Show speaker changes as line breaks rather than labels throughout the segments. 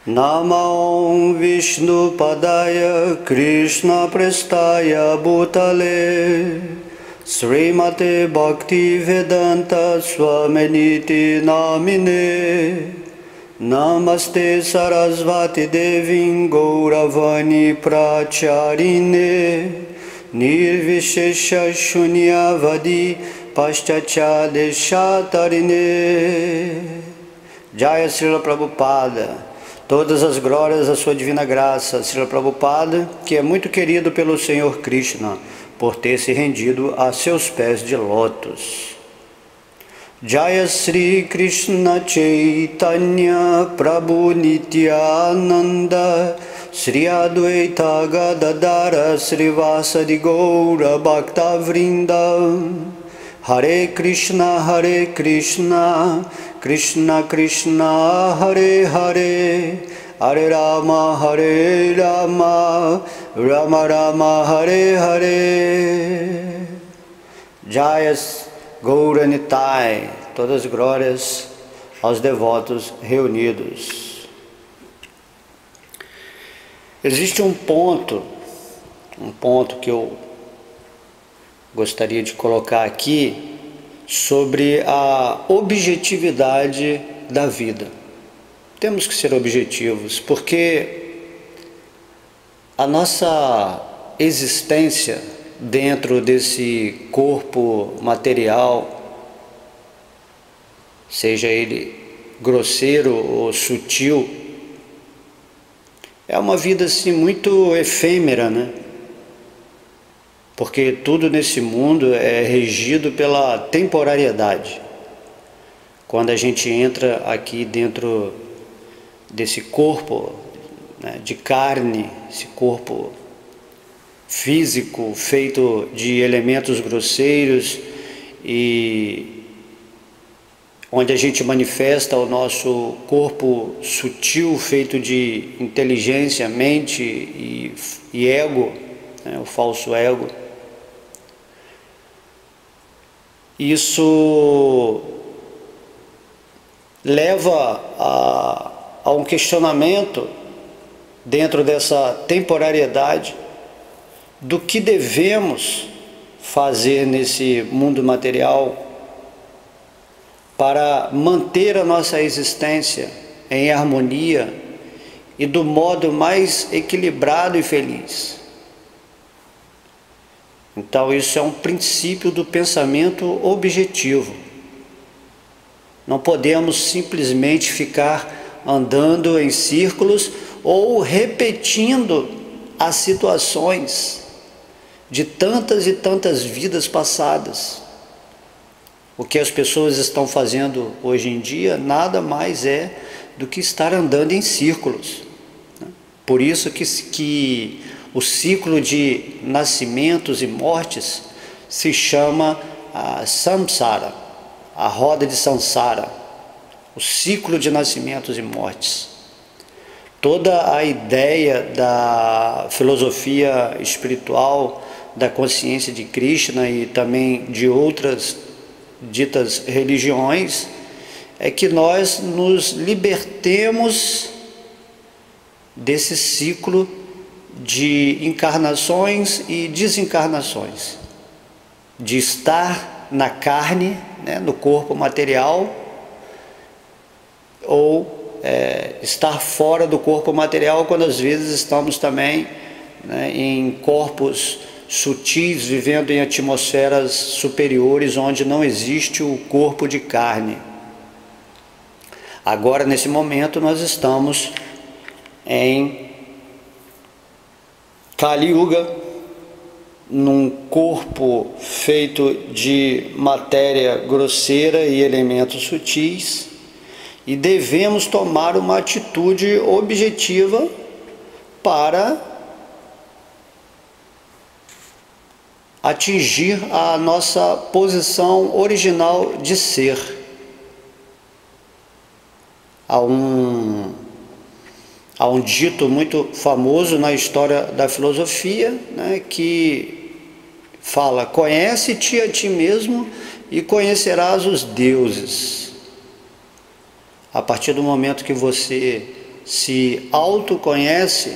Namo Vishnu Padaya Krishna Prestaya Bhutale Srimate Bhakti Vedanta Swaminiti Namine Namaste Sarasvati Devim Gauravani Pracharine Nirvishesha Shunyavadi Paschachade Shatarine. Jaya Srila Prabhupada. Todas as glórias à sua divina graça, Srila Prabhupada, que é muito querido pelo Senhor Krishna, por ter se rendido a seus pés de lótus. Jaya Sri Krishna Chaitanya Prabhu Nityananda Sri Advaita Gadadara Srivasadi Gaura Bhakta Vrinda Hare Krishna Krishna Krishna Hare Hare Hare Rama Rama Rama Hare Hare. Jayas Gaura Nitai, todas as glórias aos devotos reunidos. Existe um ponto que eu gostaria de colocar aqui sobre a objetividade da vida. Temos que ser objetivos, porque a nossa existência dentro desse corpo material, seja ele grosseiro ou sutil, é uma vida assim muito efêmera, né? Porque tudo nesse mundo é regido pela temporariedade. Quando a gente entra aqui dentro desse corpo, né, de carne, esse corpo físico feito de elementos grosseiros e onde a gente manifesta o nosso corpo sutil feito de inteligência, mente e ego, né, o falso ego. Isso leva a um questionamento dentro dessa temporariedade do que devemos fazer nesse mundo material para manter a nossa existência em harmonia e do modo mais equilibrado e feliz. Então isso é um princípio do pensamento objetivo. Não podemos simplesmente ficar andando em círculos ou repetindo as situações de tantas e tantas vidas passadas. O que as pessoas estão fazendo hoje em dia nada mais é do que estar andando em círculos. Por isso que o ciclo de nascimentos e mortes se chama samsara, a roda de samsara, o ciclo de nascimentos e mortes. Toda a ideia da filosofia espiritual, da consciência de Krishna e também de outras ditas religiões, é que nós nos libertemos desse ciclo de encarnações e desencarnações, de estar na carne, né, no corpo material, ou estar fora do corpo material, quando às vezes estamos também, né, em corpos sutis, vivendo em atmosferas superiores, onde não existe o corpo de carne. Agora, nesse momento, nós estamos em Kali Yuga, num corpo feito de matéria grosseira e elementos sutis, e devemos tomar uma atitude objetiva para atingir a nossa posição original de ser. Há um dito muito famoso na história da filosofia, né, que fala: conhece-te a ti mesmo e conhecerás os deuses. A partir do momento que você se autoconhece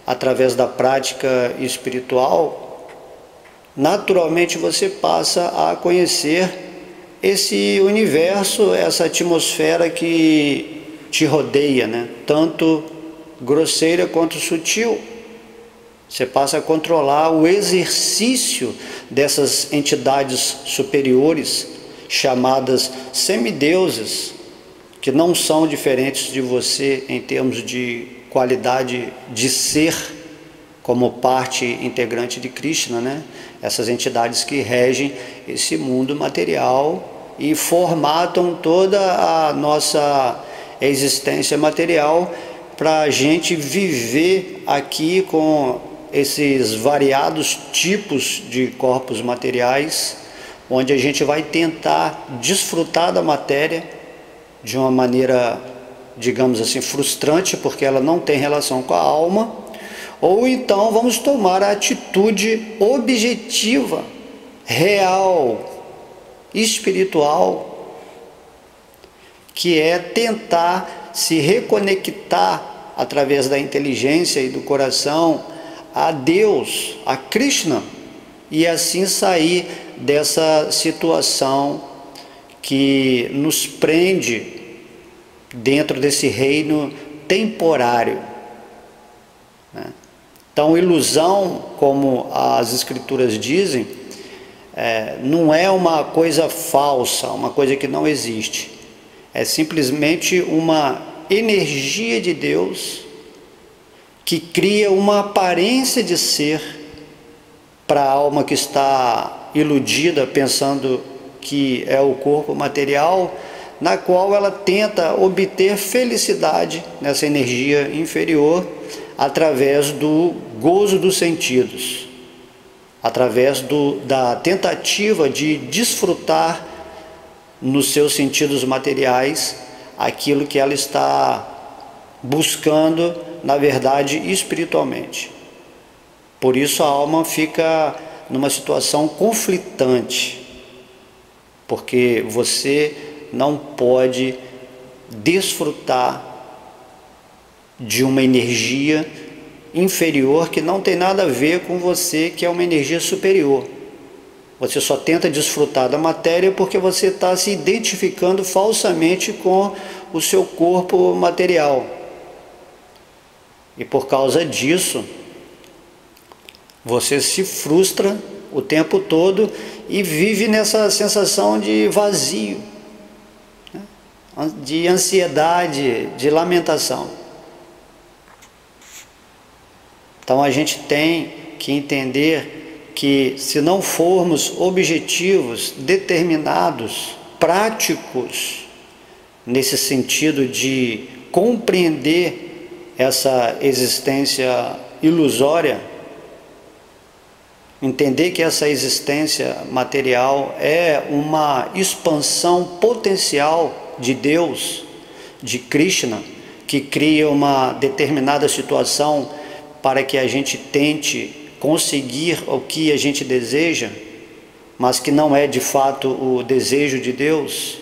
através da prática espiritual, naturalmente você passa a conhecer esse universo, essa atmosfera que te rodeia, né? Tanto grosseira quanto sutil. Você passa a controlar o exercício dessas entidades superiores, chamadas semideuses, que não são diferentes de você em termos de qualidade de ser, como parte integrante de Krishna, né? Essas entidades que regem esse mundo material e formatam toda a nossa existência material para a gente viver aqui com esses variados tipos de corpos materiais, onde a gente vai tentar desfrutar da matéria de uma maneira, digamos assim, frustrante, porque ela não tem relação com a alma, ou então vamos tomar a atitude objetiva, real, espiritual, que é tentar se reconectar através da inteligência e do coração a Deus, a Krishna, e assim sair dessa situação que nos prende dentro desse reino temporário, né? Então, ilusão, como as escrituras dizem, não é uma coisa falsa, uma coisa que não existe. É simplesmente uma energia de Deus que cria uma aparência de ser para a alma que está iludida, pensando que é o corpo material, na qual ela tenta obter felicidade nessa energia inferior através do gozo dos sentidos, através da tentativa de desfrutar nos seus sentidos materiais aquilo que ela está buscando, na verdade, espiritualmente. Por isso a alma fica numa situação conflitante, porque você não pode desfrutar de uma energia inferior que não tem nada a ver com você, que é uma energia superior. Você só tenta desfrutar da matéria porque você está se identificando falsamente com o seu corpo material. E por causa disso, você se frustra o tempo todo e vive nessa sensação de vazio, né? De ansiedade, de lamentação. Então a gente tem que entender que, se não formos objetivos, determinados, práticos, nesse sentido de compreender essa existência ilusória, entender que essa existência material é uma expansão potencial de Deus, de Krishna, que cria uma determinada situação para que a gente tente conseguir o que a gente deseja, mas que não é de fato o desejo de Deus.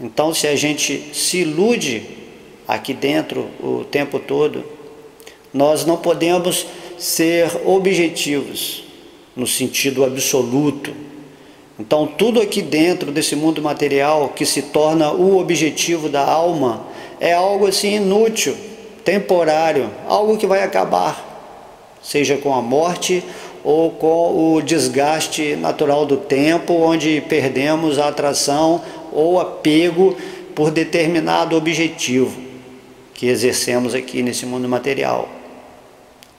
Então, se a gente se ilude aqui dentro o tempo todo, nós não podemos ser objetivos no sentido absoluto. Então, tudo aqui dentro desse mundo material que se torna o objetivo da alma é algo assim inútil, temporário, algo que vai acabar, seja com a morte ou com o desgaste natural do tempo, onde perdemos a atração ou apego por determinado objetivo que exercemos aqui nesse mundo material.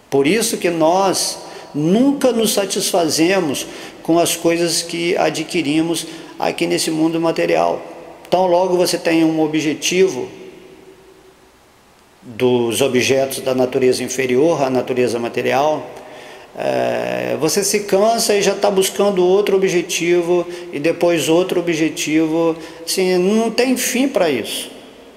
Por isso que nós nunca nos satisfazemos com as coisas que adquirimos aqui nesse mundo material. Então, logo você tem um objetivo dos objetos da natureza inferior, a natureza material, você se cansa e já está buscando outro objetivo, e depois outro objetivo. Assim, não tem fim para isso.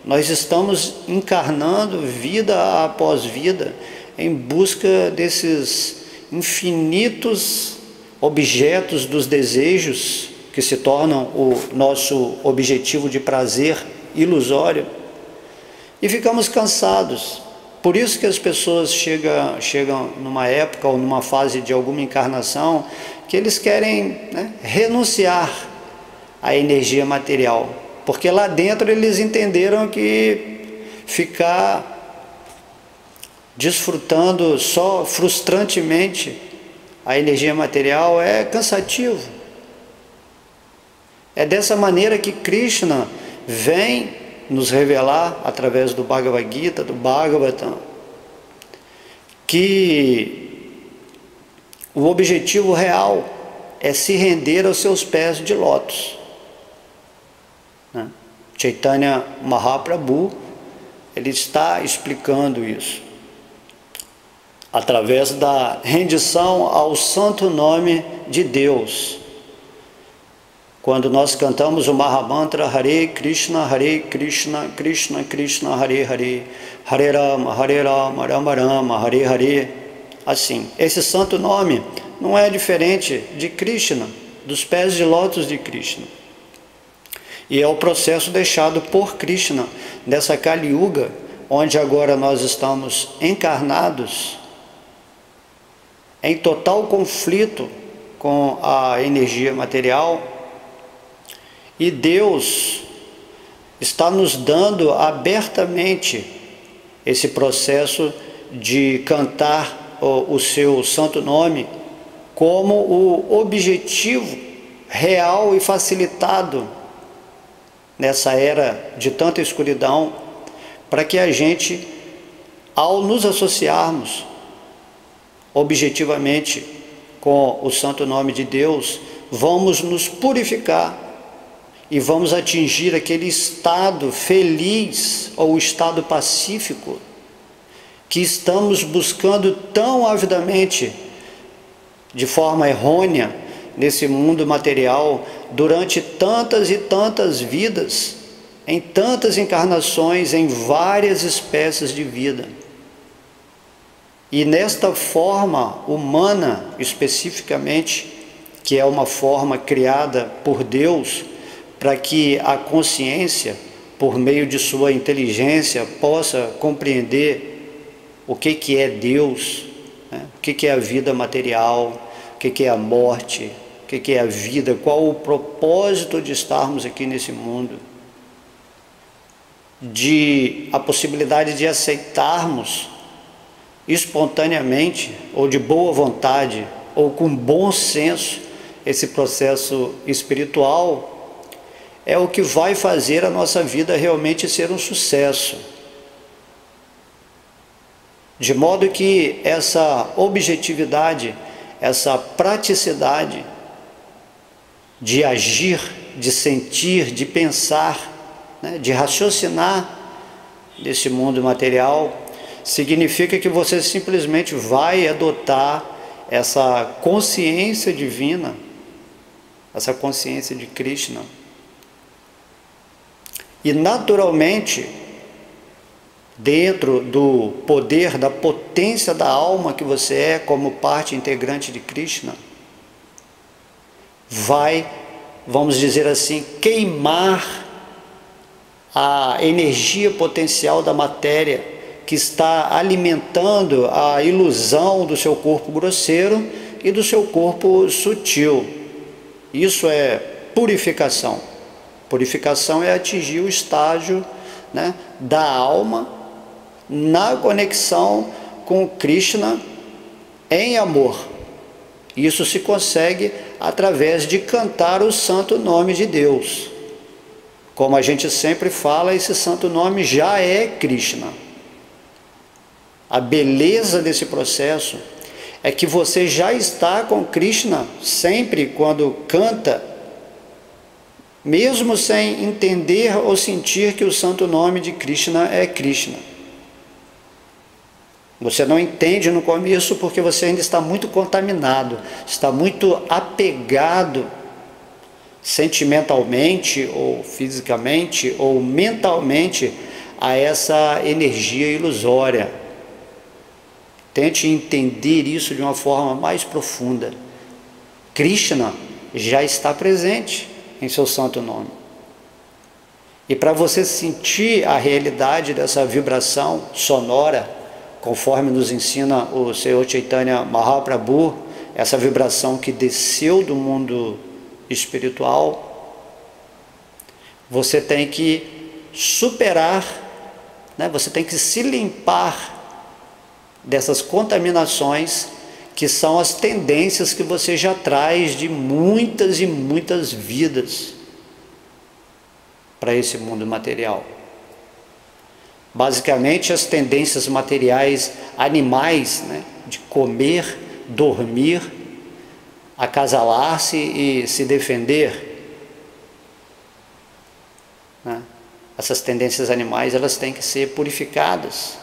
Nós estamos encarnando vida após vida em busca desses infinitos objetos dos desejos que se tornam o nosso objetivo de prazer ilusório. e ficamos cansados. Por isso que as pessoas chegam numa época ou numa fase de alguma encarnação que eles querem, né, renunciar à energia material, porque lá dentro eles entenderam que ficar desfrutando só frustrantemente a energia material é cansativo. É dessa maneira que Krishna vem nos revelar, através do Bhagavad Gita, do Bhagavatam, que o objetivo real é se render aos seus pés de lótus. Chaitanya Mahaprabhu, ele está explicando isso, através da rendição ao santo nome de Deus. Quando nós cantamos o Mahamantra Hare Krishna, Krishna Krishna, Hare Hare, Hare Rama, Rama Rama, Hare Hare. Assim, esse santo nome não é diferente de Krishna, dos pés de lótus de Krishna. E é o processo deixado por Krishna nessa Kali Yuga, onde agora nós estamos encarnados em total conflito com a energia material. E Deus está nos dando abertamente esse processo de cantar o seu santo nome como o objetivo real e facilitado nessa era de tanta escuridão, para que a gente, ao nos associarmos objetivamente com o santo nome de Deus, vamos nos purificar e vamos atingir aquele estado feliz ou estado pacífico que estamos buscando tão avidamente, de forma errônea, nesse mundo material, durante tantas e tantas vidas, em tantas encarnações, em várias espécies de vida. E nesta forma humana, especificamente, que é uma forma criada por Deus, para que a consciência, por meio de sua inteligência, possa compreender o que é Deus, né? O que é a vida material, o que é a morte, o que é a vida, qual o propósito de estarmos aqui nesse mundo, de a possibilidade de aceitarmos espontaneamente, ou de boa vontade, ou com bom senso, esse processo espiritual, é o que vai fazer a nossa vida realmente ser um sucesso. De modo que essa objetividade, essa praticidade de agir, de sentir, de pensar, né, de raciocinar nesse mundo material, significa que você simplesmente vai adotar essa consciência divina, essa consciência de Krishna. E naturalmente, dentro do poder, da potência da alma que você é como parte integrante de Krishna, vai, vamos dizer assim, queimar a energia potencial da matéria que está alimentando a ilusão do seu corpo grosseiro e do seu corpo sutil. Isso é purificação. Purificação é atingir o estágio, né, da alma na conexão com Krishna em amor. Isso se consegue através de cantar o santo nome de Deus. Como a gente sempre fala, esse santo nome já é Krishna. A beleza desse processo é que você já está com Krishna sempre quando canta, mesmo sem entender ou sentir que o santo nome de Krishna é Krishna. Você não entende no começo porque você ainda está muito contaminado, está muito apegado sentimentalmente ou fisicamente ou mentalmente a essa energia ilusória. Tente entender isso de uma forma mais profunda. Krishna já está presente em seu santo nome. E para você sentir a realidade dessa vibração sonora, conforme nos ensina o Senhor Chaitanya Mahaprabhu, essa vibração que desceu do mundo espiritual, você tem que superar, né? Você tem que se limpar dessas contaminações que são as tendências que você já traz de muitas e muitas vidas para esse mundo material. Basicamente, as tendências materiais animais, né, de comer, dormir, acasalar-se e se defender, né? Essas tendências animais, elas têm que ser purificadas.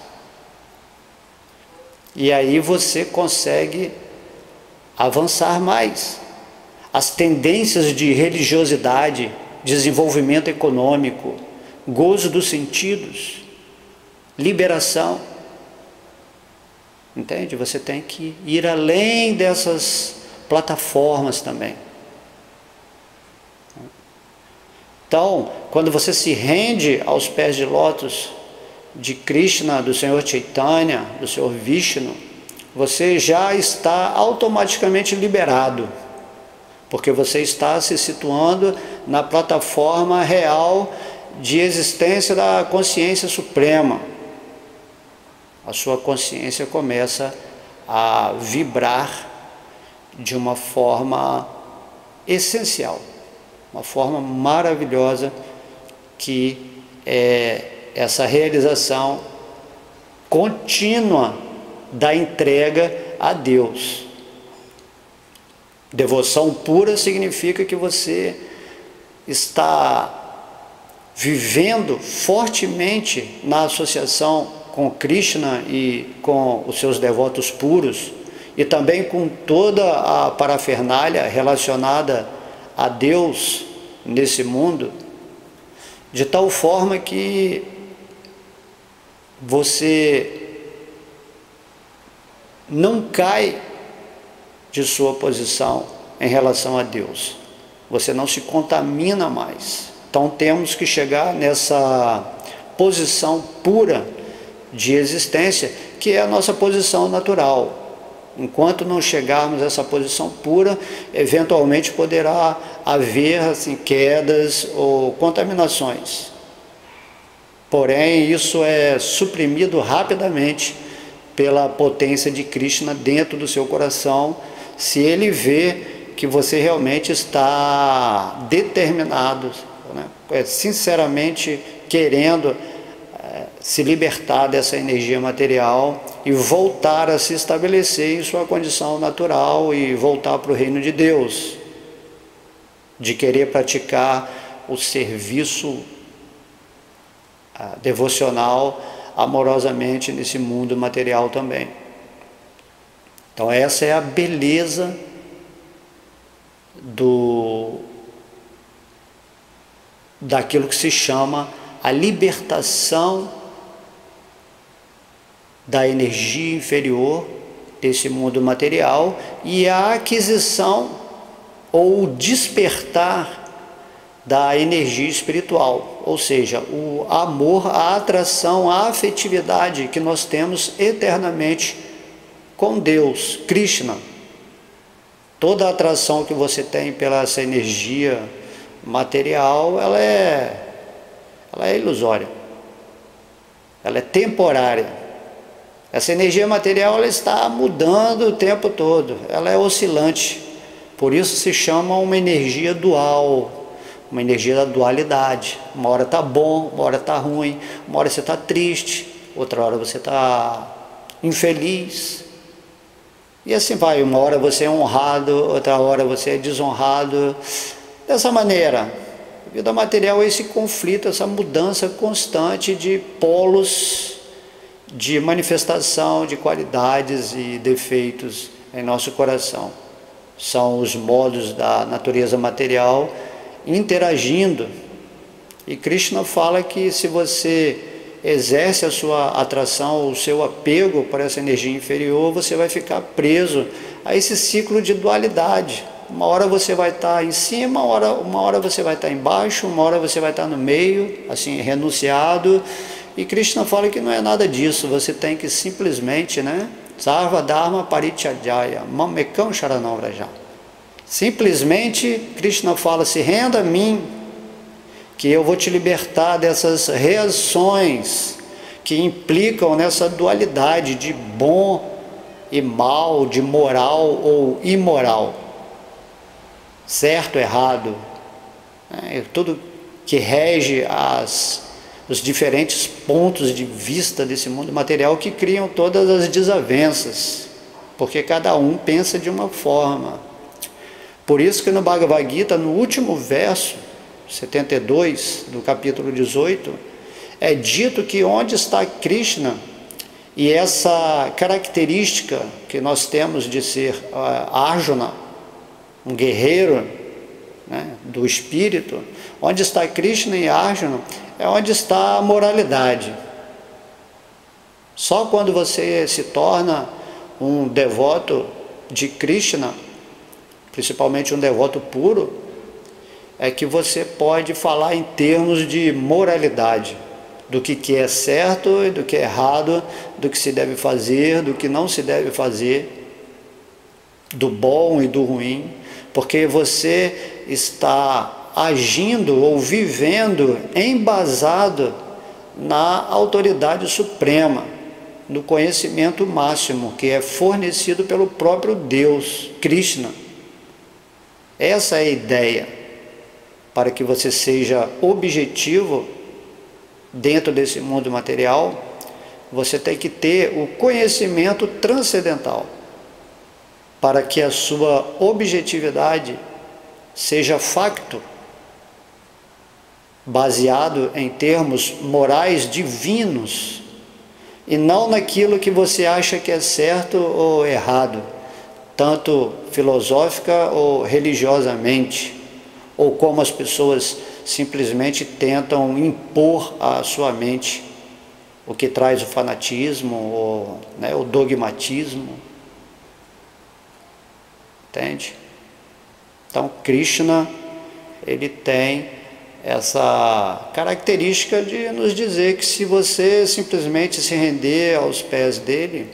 E aí você consegue avançar mais. As tendências de religiosidade, desenvolvimento econômico, gozo dos sentidos, liberação. Entende? Você tem que ir além dessas plataformas também. Então, quando você se rende aos pés de lótus de Krishna, do Senhor Chaitanya, do Senhor Vishnu, você já está automaticamente liberado, porque você está se situando na plataforma real de existência da consciência suprema. A sua consciência começa a vibrar de uma forma essencial, uma forma maravilhosa, que é essa realização contínua da entrega a Deus. Devoção pura significa que você está vivendo fortemente na associação com Krishna e com os seus devotos puros, e também com toda a parafernália relacionada a Deus nesse mundo, de tal forma que você não cai de sua posição em relação a Deus. Você não se contamina mais. Então temos que chegar nessa posição pura de existência, que é a nossa posição natural. Enquanto não chegarmos a essa posição pura, eventualmente poderá haver assim, quedas ou contaminações. Porém, isso é suprimido rapidamente pela potência de Krishna dentro do seu coração, se ele vê que você realmente está determinado, né, sinceramente querendo se libertar dessa energia material e voltar a se estabelecer em sua condição natural e voltar para o reino de Deus, de querer praticar o serviço devocional amorosamente nesse mundo material também. Então essa é a beleza daquilo que se chama a libertação da energia inferior desse mundo material e a aquisição ou despertar da energia espiritual, ou seja, o amor, a atração, a afetividade que nós temos eternamente com Deus, Krishna. Toda a atração que você tem pela essa energia material, ela é ilusória, ela é temporária. Essa energia material, ela está mudando o tempo todo, ela é oscilante, por isso se chama uma energia dual, uma energia da dualidade. Uma hora está bom, uma hora está ruim, uma hora você está triste, outra hora você está infeliz, e assim vai. Uma hora você é honrado, outra hora você é desonrado. Dessa maneira, a vida material é esse conflito, essa mudança constante de polos de manifestação de qualidades e defeitos em nosso coração. São os modos da natureza material interagindo. E Krishna fala que se você exerce a sua atração, o seu apego para essa energia inferior, você vai ficar preso a esse ciclo de dualidade, Uma hora você vai estar em cima, uma hora você vai estar embaixo, uma hora você vai estar no meio, assim, renunciado. E Krishna fala que não é nada disso, você tem que simplesmente, né? Sarva Dharma Parityajaya, Mamekam Sharanam Vraja. Simplesmente, Krishna fala, se renda a mim, que eu vou te libertar dessas reações que implicam nessa dualidade de bom e mal, de moral ou imoral, certo, errado, né? Tudo que rege os diferentes pontos de vista desse mundo material que criam todas as desavenças, porque cada um pensa de uma forma. Por isso que no Bhagavad Gita, no último verso, 72 do capítulo 18, é dito que onde está Krishna, e essa característica que nós temos de ser Arjuna, um guerreiro, né, do espírito, onde está Krishna e Arjuna, é onde está a moralidade. Só quando você se torna um devoto de Krishna, principalmente um devoto puro, é que você pode falar em termos de moralidade, do que é certo e do que é errado, do que se deve fazer, do que não se deve fazer, do bom e do ruim, porque você está agindo ou vivendo embasado na autoridade suprema, no conhecimento máximo que é fornecido pelo próprio Deus, Krishna. Essa é a ideia, para que você seja objetivo dentro desse mundo material. Você tem que ter o conhecimento transcendental, para que a sua objetividade seja facto, baseado em termos morais divinos, e não naquilo que você acha que é certo ou errado, tanto filosófica ou religiosamente, ou como as pessoas simplesmente tentam impor à sua mente, o que traz o fanatismo, ou, né, o dogmatismo. Entende? Então Krishna, ele tem essa característica de nos dizer que se você simplesmente se render aos pés dele,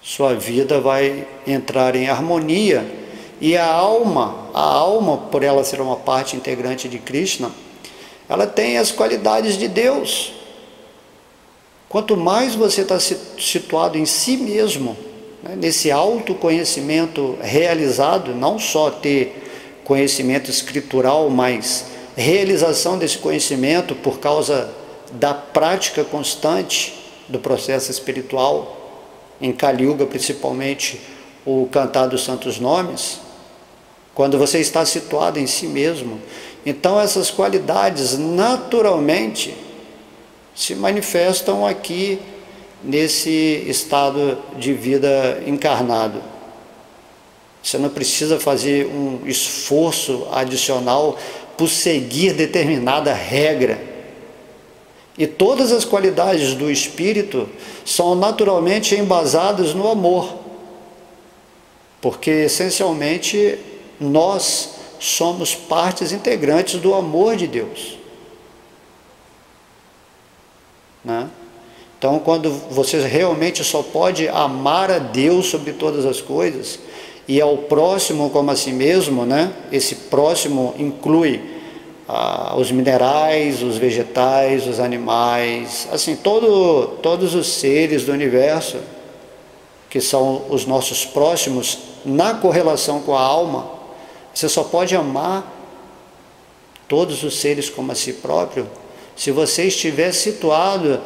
sua vida vai entrar em harmonia. E a alma, por ela ser uma parte integrante de Krishna, ela tem as qualidades de Deus. Quanto mais você está situado em si mesmo, né, nesse autoconhecimento realizado, não só ter conhecimento escritural, mas realização desse conhecimento por causa da prática constante do processo espiritual, em Kali Yuga principalmente o cantar dos santos nomes, quando você está situado em si mesmo, então essas qualidades naturalmente se manifestam aqui nesse estado de vida encarnado. Você não precisa fazer um esforço adicional por seguir determinada regra. E todas as qualidades do espírito são naturalmente embasadas no amor, porque essencialmente nós somos partes integrantes do amor de Deus, né? Então, quando você realmente só pode amar a Deus sobre todas as coisas, e ao próximo como a si mesmo, né? Esse próximo inclui os minerais, os vegetais, os animais, assim, todos os seres do universo, que são os nossos próximos, na correlação com a alma. Você só pode amar todos os seres como a si próprio se você estiver situado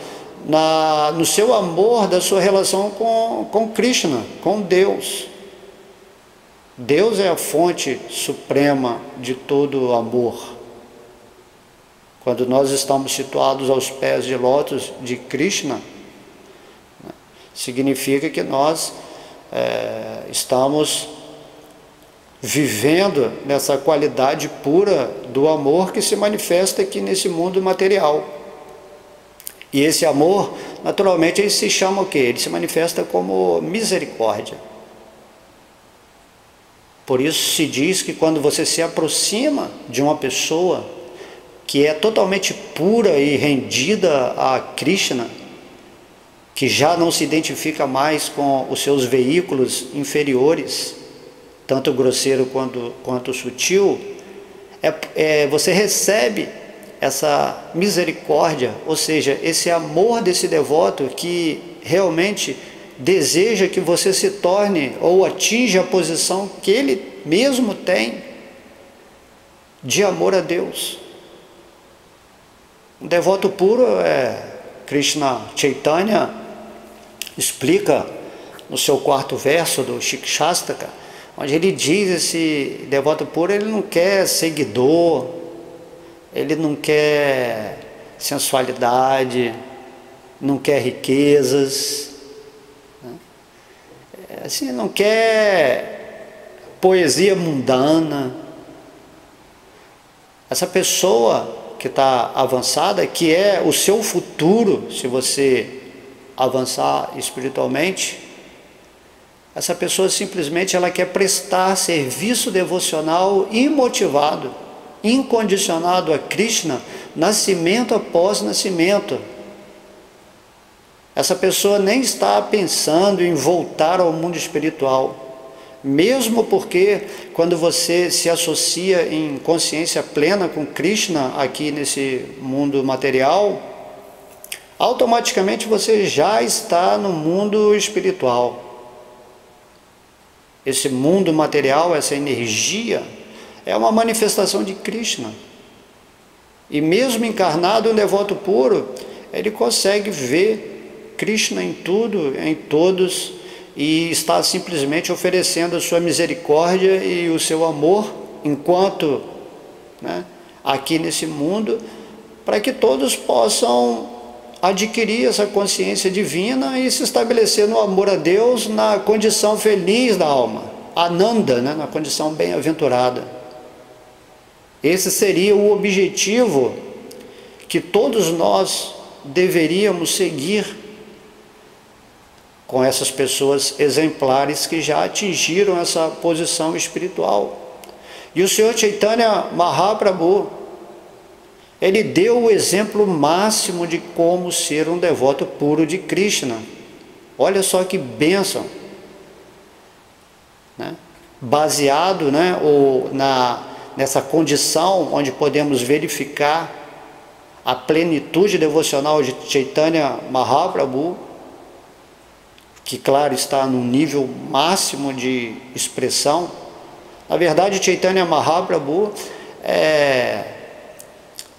no seu amor da sua relação com Krishna, com Deus. Deus é a fonte suprema de todo amor. Quando nós estamos situados aos pés de lótus de Krishna, significa que nós estamos vivendo nessa qualidade pura do amor que se manifesta aqui nesse mundo material. E esse amor, naturalmente, ele se chama o quê? Ele se manifesta como misericórdia. Por isso se diz que quando você se aproxima de uma pessoa que é totalmente pura e rendida a Krishna, que já não se identifica mais com os seus veículos inferiores, tanto grosseiro quanto sutil, você recebe essa misericórdia, ou seja, esse amor desse devoto que realmente deseja que você se torne ou atinja a posição que ele mesmo tem de amor a Deus. Um devoto puro Krishna Chaitanya explica no seu 4º verso do Shikshastaka, onde ele diz: esse devoto puro, ele não quer seguidor, ele não quer sensualidade, não quer riquezas, né? Assim, não quer poesia mundana. Essa pessoa que está avançada, que é o seu futuro, se você avançar espiritualmente, essa pessoa simplesmente ela quer prestar serviço devocional imotivado, incondicionado a Krishna, nascimento após nascimento. Essa pessoa nem está pensando em voltar ao mundo espiritual, mesmo porque quando você se associa em consciência plena com Krishna aqui nesse mundo material, automaticamente você já está no mundo espiritual. Esse mundo material, essa energia, é uma manifestação de Krishna. E mesmo encarnado, um devoto puro, ele consegue ver Krishna em tudo, em todos, e está simplesmente oferecendo a sua misericórdia e o seu amor, enquanto aqui nesse mundo, para que todos possam adquirir essa consciência divina e se estabelecer no amor a Deus, na condição feliz da alma, Ananda, na condição bem-aventurada. Esse seria o objetivo que todos nós deveríamos seguir com essas pessoas exemplares que já atingiram essa posição espiritual. E o Senhor Chaitanya Mahaprabhu, ele deu o exemplo máximo de como ser um devoto puro de Krishna. Olha só que bênção, baseado nessa condição onde podemos verificar a plenitude devocional de Chaitanya Mahaprabhu, que claro está no nível máximo de expressão. Na verdade, Chaitanya Mahaprabhu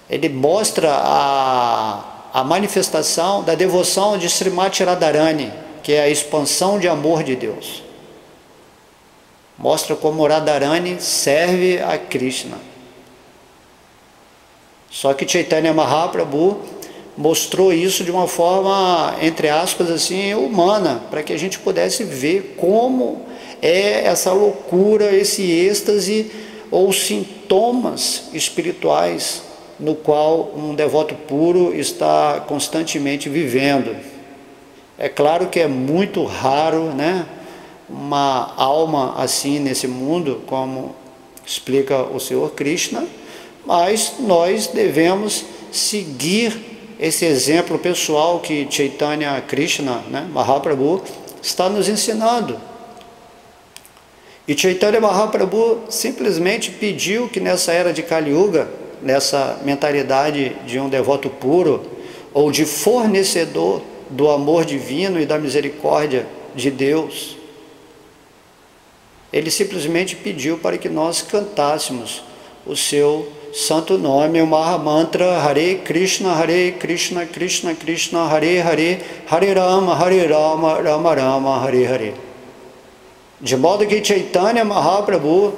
ele mostra a manifestação da devoção de Srimati Radharani, que é a expansão de amor de Deus. Mostra como Radharani serve a Krishna. Só que Chaitanya Mahaprabhu mostrou isso de uma forma, entre aspas, assim, humana, para que a gente pudesse ver como é essa loucura, esse êxtase ou sintomas espirituais no qual um devoto puro está constantemente vivendo. É claro que é muito raro, uma alma assim nesse mundo, como explica o Senhor Krishna, mas nós devemos seguir esse exemplo pessoal que Chaitanya Krishna, Mahaprabhu, está nos ensinando. E Chaitanya Mahaprabhu simplesmente pediu que nessa era de Kali Yuga, nessa mentalidade de um devoto puro, ou de fornecedor do amor divino e da misericórdia de Deus, ele simplesmente pediu para que nós cantássemos o seu santo nome, o Mahamantra Hare Krishna, Krishna Krishna, Hare Hare, Hare Rama, Rama Rama, Hare Hare. De modo que Chaitanya Mahaprabhu,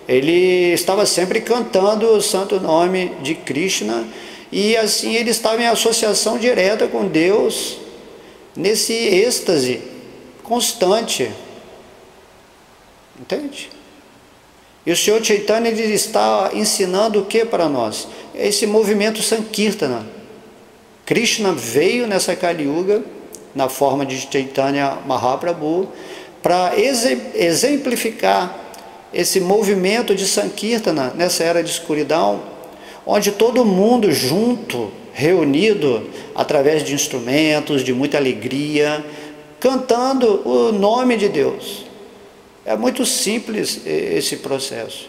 ele estava sempre cantando o santo nome de Krishna, e assim ele estava em associação direta com Deus, nesse êxtase constante. Entende? E o Senhor Chaitanya, ele está ensinando o que para nós? Esse movimento Sankirtana. Krishna veio nessa Kali Yuga, na forma de Chaitanya Mahaprabhu, para exemplificar esse movimento de Sankirtana nessa era de escuridão, onde todo mundo junto, reunido, através de instrumentos, de muita alegria, cantando o nome de Deus. É muito simples esse processo.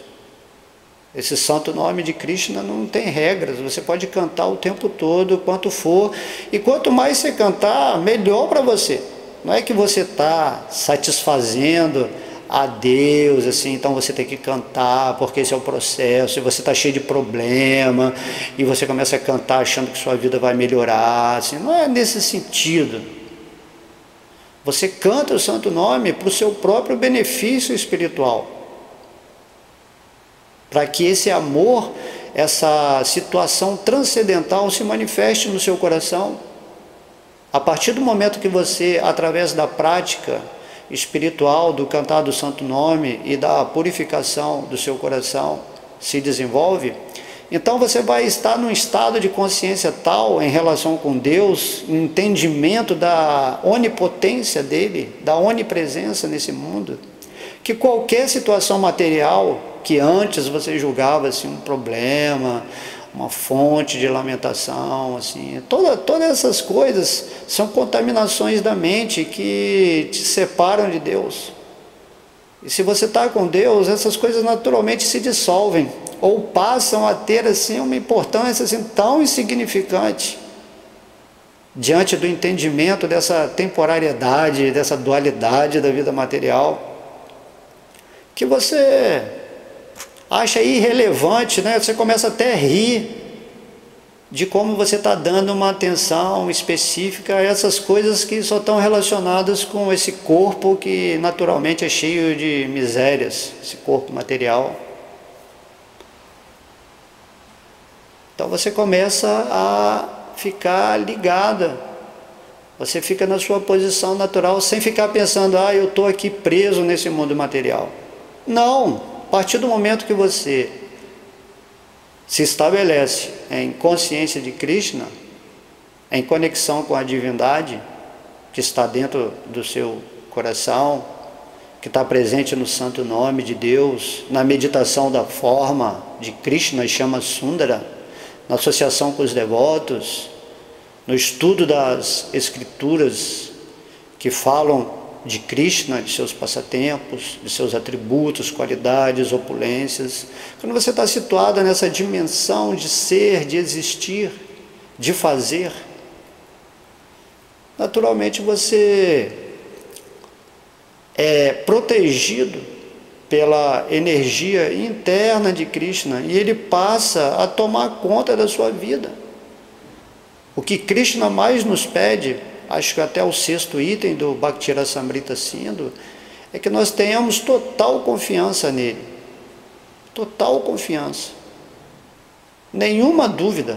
Esse santo nome de Krishna não tem regras, você pode cantar o tempo todo, quanto for, e quanto mais você cantar, melhor para você. Não é que você está satisfazendo a Deus, assim, então você tem que cantar, porque esse é o processo, e você está cheio de problema, e você começa a cantar achando que sua vida vai melhorar, assim, não é nesse sentido. Você canta o santo nome para o seu próprio benefício espiritual, para que esse amor, essa situação transcendental se manifeste no seu coração. A partir do momento que você, através da prática espiritual, do cantar do santo nome e da purificação do seu coração, se desenvolve, então você vai estar num estado de consciência tal em relação com Deus, entendimento da onipotência dele, da onipresença nesse mundo, que qualquer situação material que antes você julgava assim, um problema, uma fonte de lamentação, assim, todas essas coisas são contaminações da mente que te separam de Deus. E se você está com Deus, essas coisas naturalmente se dissolvem, ou passam a ter assim, uma importância assim, tão insignificante, diante do entendimento dessa temporariedade, dessa dualidade da vida material, que você acha irrelevante, né? Você começa até a rir de como você está dando uma atenção específica a essas coisas que só estão relacionadas com esse corpo que naturalmente é cheio de misérias, esse corpo material. Então você começa a ficar ligada, você fica na sua posição natural, sem ficar pensando, eu estou aqui preso nesse mundo material. Não, a partir do momento que você se estabelece em consciência de Krishna, em conexão com a divindade que está dentro do seu coração, que está presente no santo nome de Deus, na meditação da forma de Krishna, chama Sundara, na associação com os devotos, no estudo das escrituras que falam de Krishna, de seus passatempos, de seus atributos, qualidades, opulências. Quando você está situado nessa dimensão de ser, de existir, de fazer, naturalmente você é protegido pela energia interna de Krishna e ele passa a tomar conta da sua vida. O que Krishna mais nos pede, acho que até o 6º item do Bhakti Rasamrita Sindhu, é que nós tenhamos total confiança nele. Total confiança. Nenhuma dúvida.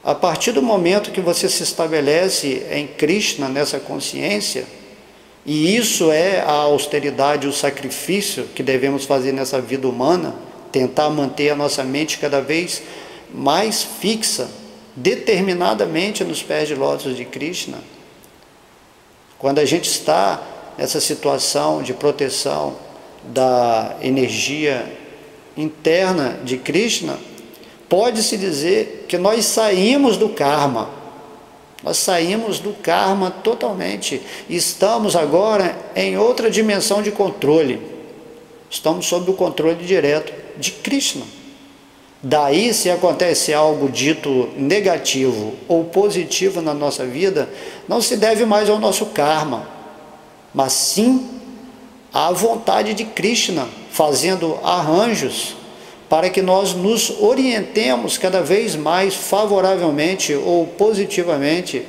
A partir do momento que você se estabelece em Krishna, nessa consciência, e isso é a austeridade, o sacrifício que devemos fazer nessa vida humana, tentar manter a nossa mente cada vez mais fixa, determinadamente nos pés de lótus de Krishna. Quando a gente está nessa situação de proteção da energia interna de Krishna, pode-se dizer que nós saímos do karma. Nós saímos do karma totalmente e estamos agora em outra dimensão de controle. Estamos sob o controle direto de Krishna. Daí, se acontece algo dito negativo ou positivo na nossa vida, não se deve mais ao nosso karma, mas sim à vontade de Krishna, fazendo arranjos para que nós nos orientemos cada vez mais favoravelmente ou positivamente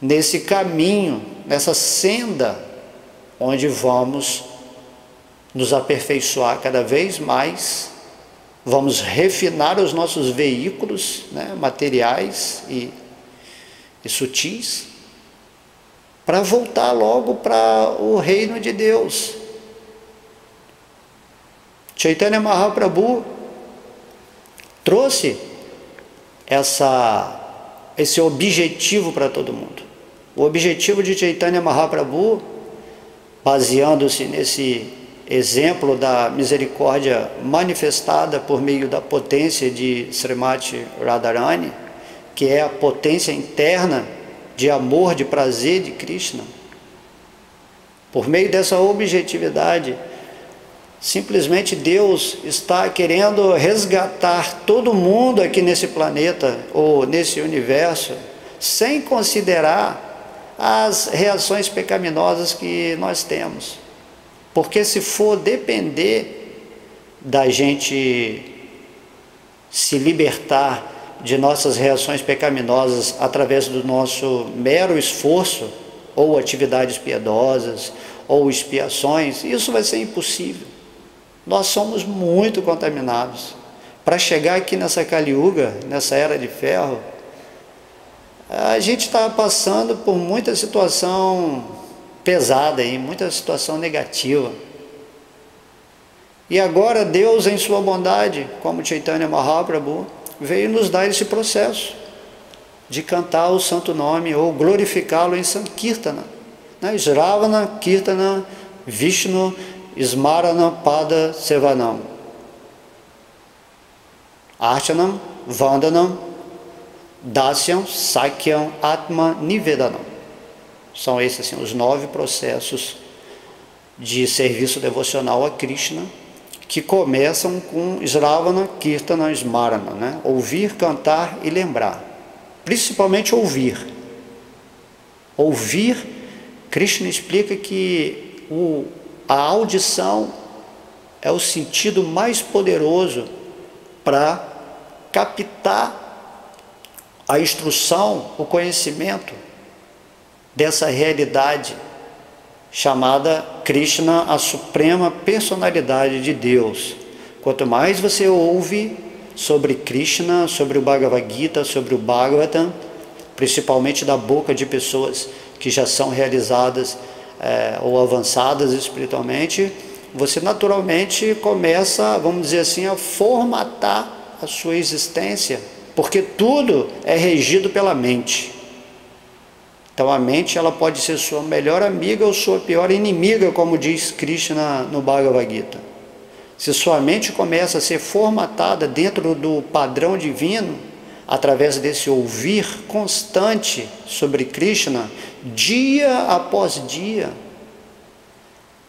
nesse caminho, nessa senda onde vamos nos aperfeiçoar cada vez mais, vamos refinar os nossos veículos, né, materiais e sutis, para voltar logo para o reino de Deus. Chaitanya Mahaprabhu trouxe esse objetivo para todo mundo. O objetivo de Chaitanya Mahaprabhu baseando-se nesse exemplo da misericórdia manifestada por meio da potência de Srimati Radharani, que é a potência interna de amor, de prazer de Krishna. Por meio dessa objetividade, simplesmente Deus está querendo resgatar todo mundo aqui nesse planeta ou nesse universo, sem considerar as reações pecaminosas que nós temos. Porque se for depender da gente se libertar de nossas reações pecaminosas através do nosso mero esforço, ou atividades piedosas, ou expiações, isso vai ser impossível. Nós somos muito contaminados. Para chegar aqui nessa Kali Yuga, nessa era de ferro, a gente está passando por muita situação pesada, muita situação negativa. E agora Deus, em sua bondade, como Chaitanya Mahaprabhu, veio nos dar esse processo de cantar o santo nome ou glorificá-lo em Sankirtana, né? Sravana, Kirtana, Vishnu, Smarana, Pada, Sevanam, Archanam, Vandanam, Dasyam, Sakyam, Atma, Nivedanam. São esses assim, os 9 processos de serviço devocional a Krishna, que começam com Sravana, Kirtana, Smarana, né? Ouvir, cantar e lembrar. Principalmente ouvir. Ouvir, Krishna explica que a audição é o sentido mais poderoso para captar a instrução, o conhecimento dessa realidade chamada Krishna, a suprema personalidade de Deus. Quanto mais você ouve sobre Krishna, sobre o Bhagavad Gita, sobre o Bhagavatam, principalmente da boca de pessoas que já são realizadas ou avançadas espiritualmente, você naturalmente começa, vamos dizer assim, a formatar a sua existência, porque tudo é regido pela mente. Então a mente, ela pode ser sua melhor amiga ou sua pior inimiga, como diz Krishna no Bhagavad Gita. Se sua mente começa a ser formatada dentro do padrão divino, através desse ouvir constante sobre Krishna, dia após dia,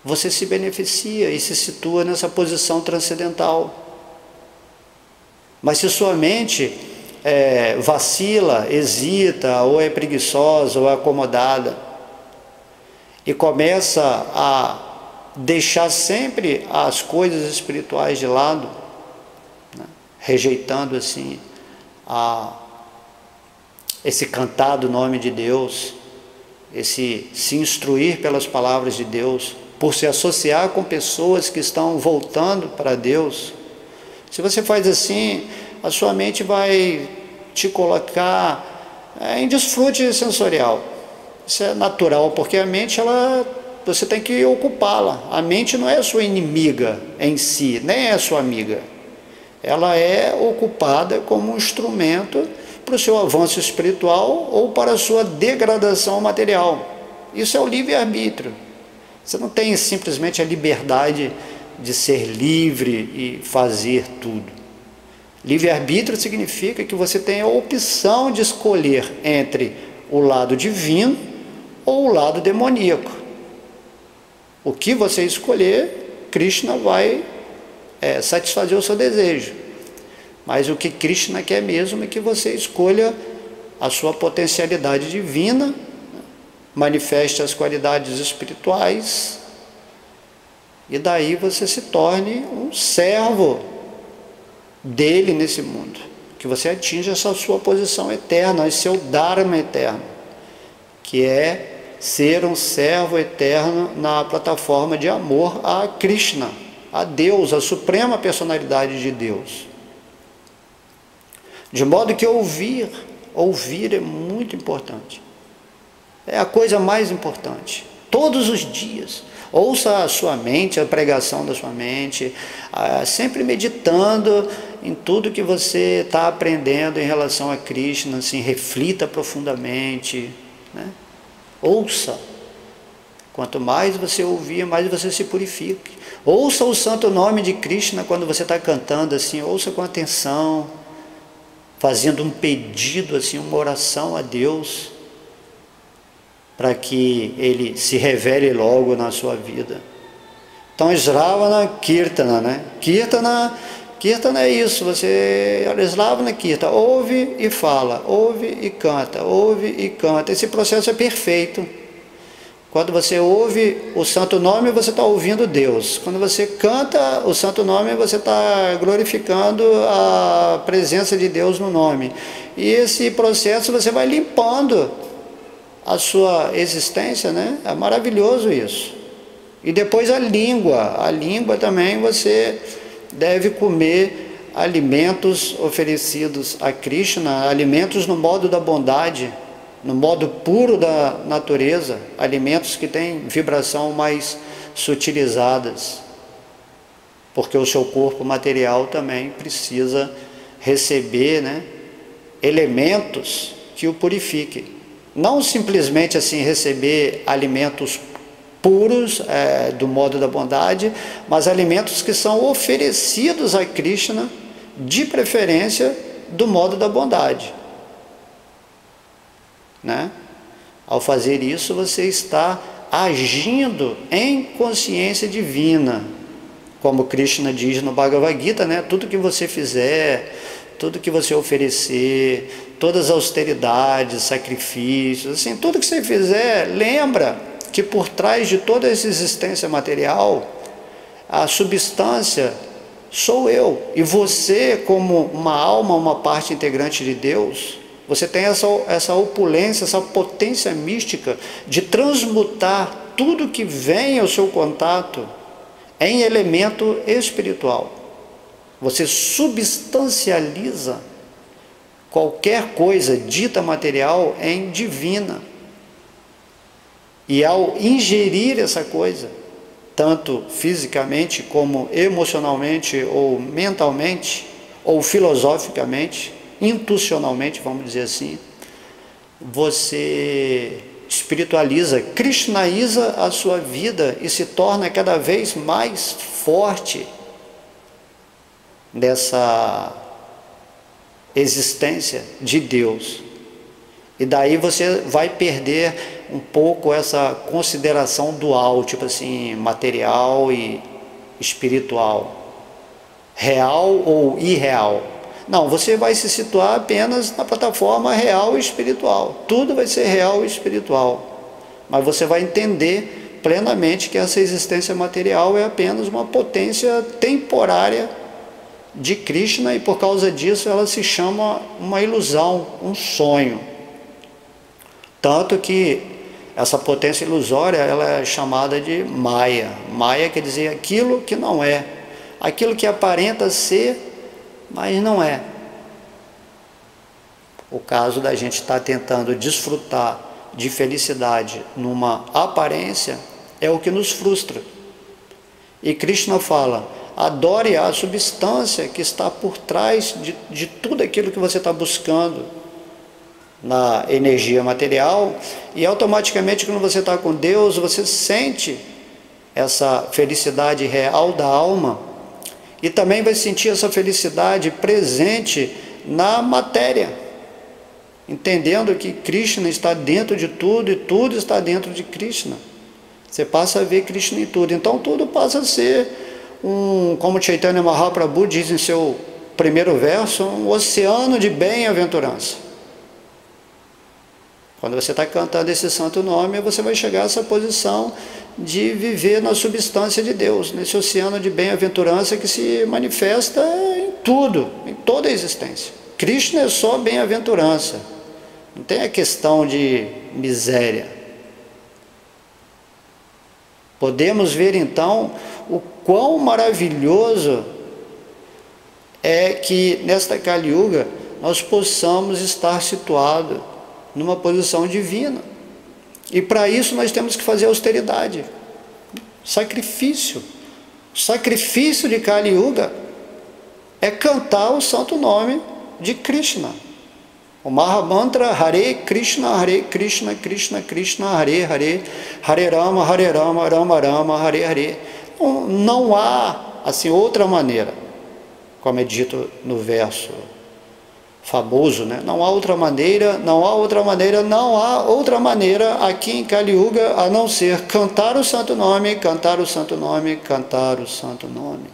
você se beneficia e se situa nessa posição transcendental. Mas se sua mente vacila, hesita, ou é preguiçosa, ou é acomodada, e começa a deixar sempre as coisas espirituais de lado, né? Rejeitando assim esse cantar do nome de Deus, esse se instruir pelas palavras de Deus, por se associar com pessoas que estão voltando para Deus. Se você faz assim, a sua mente vai te colocar em desfrute sensorial. Isso é natural, porque a mente, você tem que ocupá-la. A mente não é a sua inimiga em si, nem é a sua amiga. Ela é ocupada como um instrumento para o seu avanço espiritual ou para a sua degradação material. Isso é o livre-arbítrio. Você não tem simplesmente a liberdade de ser livre e fazer tudo. Livre-arbítrio significa que você tem a opção de escolher entre o lado divino ou o lado demoníaco. O que você escolher, Krishna vai satisfazer o seu desejo. Mas o que Krishna quer mesmo é que você escolha a sua potencialidade divina, manifeste as qualidades espirituais, e daí você se torne um servo dele nesse mundo, que você atinja essa sua posição eterna, esse seu Dharma eterno, que é ser um servo eterno na plataforma de amor a Krishna, a Deus, a suprema personalidade de Deus. De modo que ouvir é muito importante. É a coisa mais importante. Todos os dias, ouça a sua mente, a pregação da sua mente, sempre meditando em tudo que você está aprendendo em relação a Krishna, assim, reflita profundamente, né? Ouça. Quanto mais você ouvir, mais você se purifique. Ouça o santo nome de Krishna quando você está cantando assim, ouça com atenção, fazendo um pedido, assim, uma oração a Deus, para que Ele se revele logo na sua vida. Então, Sravana Kirtana, né? Kirtana é isso, você, Sravana Kirtana, ouve e fala, ouve e canta, ouve e canta. Esse processo é perfeito. Quando você ouve o santo nome, você está ouvindo Deus. Quando você canta o santo nome, você está glorificando a presença de Deus no nome. E esse processo você vai limpando a sua existência, né? É maravilhoso isso. E depois a língua também você deve comer alimentos oferecidos a Krishna, alimentos no modo da bondade, no modo puro da natureza, alimentos que têm vibração mais sutilizadas, porque o seu corpo material também precisa receber, né, elementos que o purifiquem. Não simplesmente assim receber alimentos puros do modo da bondade, mas alimentos que são oferecidos a Krishna, de preferência do modo da bondade, né? Ao fazer isso, você está agindo em consciência divina, como Krishna diz no Bhagavad Gita, né? Tudo que você fizer, tudo que você oferecer, todas as austeridades, sacrifícios, assim, tudo que você fizer, lembra que por trás de toda essa existência material, a substância sou eu, e você, como uma alma, uma parte integrante de Deus, você tem essa opulência, essa potência mística de transmutar tudo que vem ao seu contato em elemento espiritual. Você substancializa qualquer coisa dita material em divina. E ao ingerir essa coisa, tanto fisicamente como emocionalmente, ou mentalmente, ou filosoficamente, intuicionalmente, vamos dizer assim, você espiritualiza, krishnaiza a sua vida e se torna cada vez mais forte nessa existência de Deus. E daí você vai perder um pouco essa consideração dual, tipo assim, material e espiritual, real ou irreal. Não, você vai se situar apenas na plataforma real e espiritual. Tudo vai ser real e espiritual. Mas você vai entender plenamente que essa existência material é apenas uma potência temporária de Krishna, e por causa disso ela se chama uma ilusão, um sonho. Tanto que essa potência ilusória, ela é chamada de Maya. Maya quer dizer aquilo que não é, aquilo que aparenta ser, mas não é. O caso da gente estar tentando desfrutar de felicidade numa aparência é o que nos frustra. E Krishna fala, adore a substância que está por trás de tudo aquilo que você está buscando na energia material, e automaticamente quando você está com Deus, você sente essa felicidade real da alma, e também vai sentir essa felicidade presente na matéria, entendendo que Krishna está dentro de tudo e tudo está dentro de Krishna. Você passa a ver Krishna em tudo, então tudo passa a ser como Chaitanya Mahaprabhu diz em seu primeiro verso, um oceano de bem-aventurança. Quando você está cantando esse santo nome, você vai chegar a essa posição de viver na substância de Deus, nesse oceano de bem-aventurança que se manifesta em tudo, em toda a existência. Krishna é só bem-aventurança, não tem a questão de miséria. Podemos ver então o quão maravilhoso é que nesta Kali Yuga nós possamos estar situados numa posição divina. E para isso nós temos que fazer austeridade, sacrifício. O sacrifício de Kali Yuga é cantar o santo nome de Krishna. O Mahamantra Hare Krishna, Krishna Krishna, Hare Hare, Hare Rama, Rama Rama, Hare Hare. Não há assim outra maneira, como é dito no verso famoso, né? Não há outra maneira, não há outra maneira, não há outra maneira aqui em Kali Yuga a não ser cantar o santo nome, cantar o santo nome, cantar o santo nome.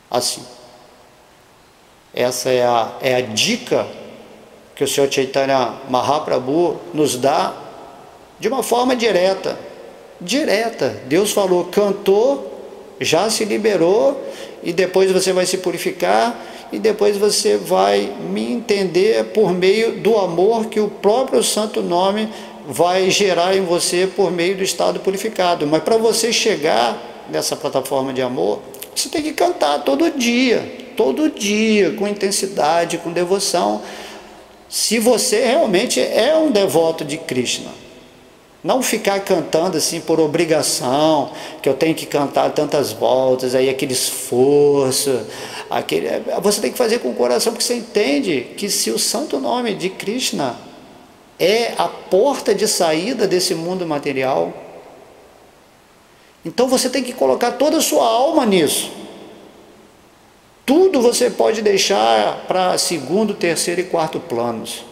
Assim. Essa é a dica que o Senhor Chaitanya Mahaprabhu nos dá de uma forma direta. Direta. Deus falou, cantou, já se liberou, e depois você vai se purificar, e depois você vai me entender por meio do amor que o próprio santo nome vai gerar em você por meio do estado purificado. Mas para você chegar nessa plataforma de amor, você tem que cantar todo dia, com intensidade, com devoção, se você realmente é um devoto de Krishna. Não ficar cantando assim por obrigação, que eu tenho que cantar tantas voltas, aí aquele esforço, você tem que fazer com o coração, porque você entende que se o santo nome de Krishna é a porta de saída desse mundo material, então você tem que colocar toda a sua alma nisso. Tudo você pode deixar para segundo, terceiro e quarto planos.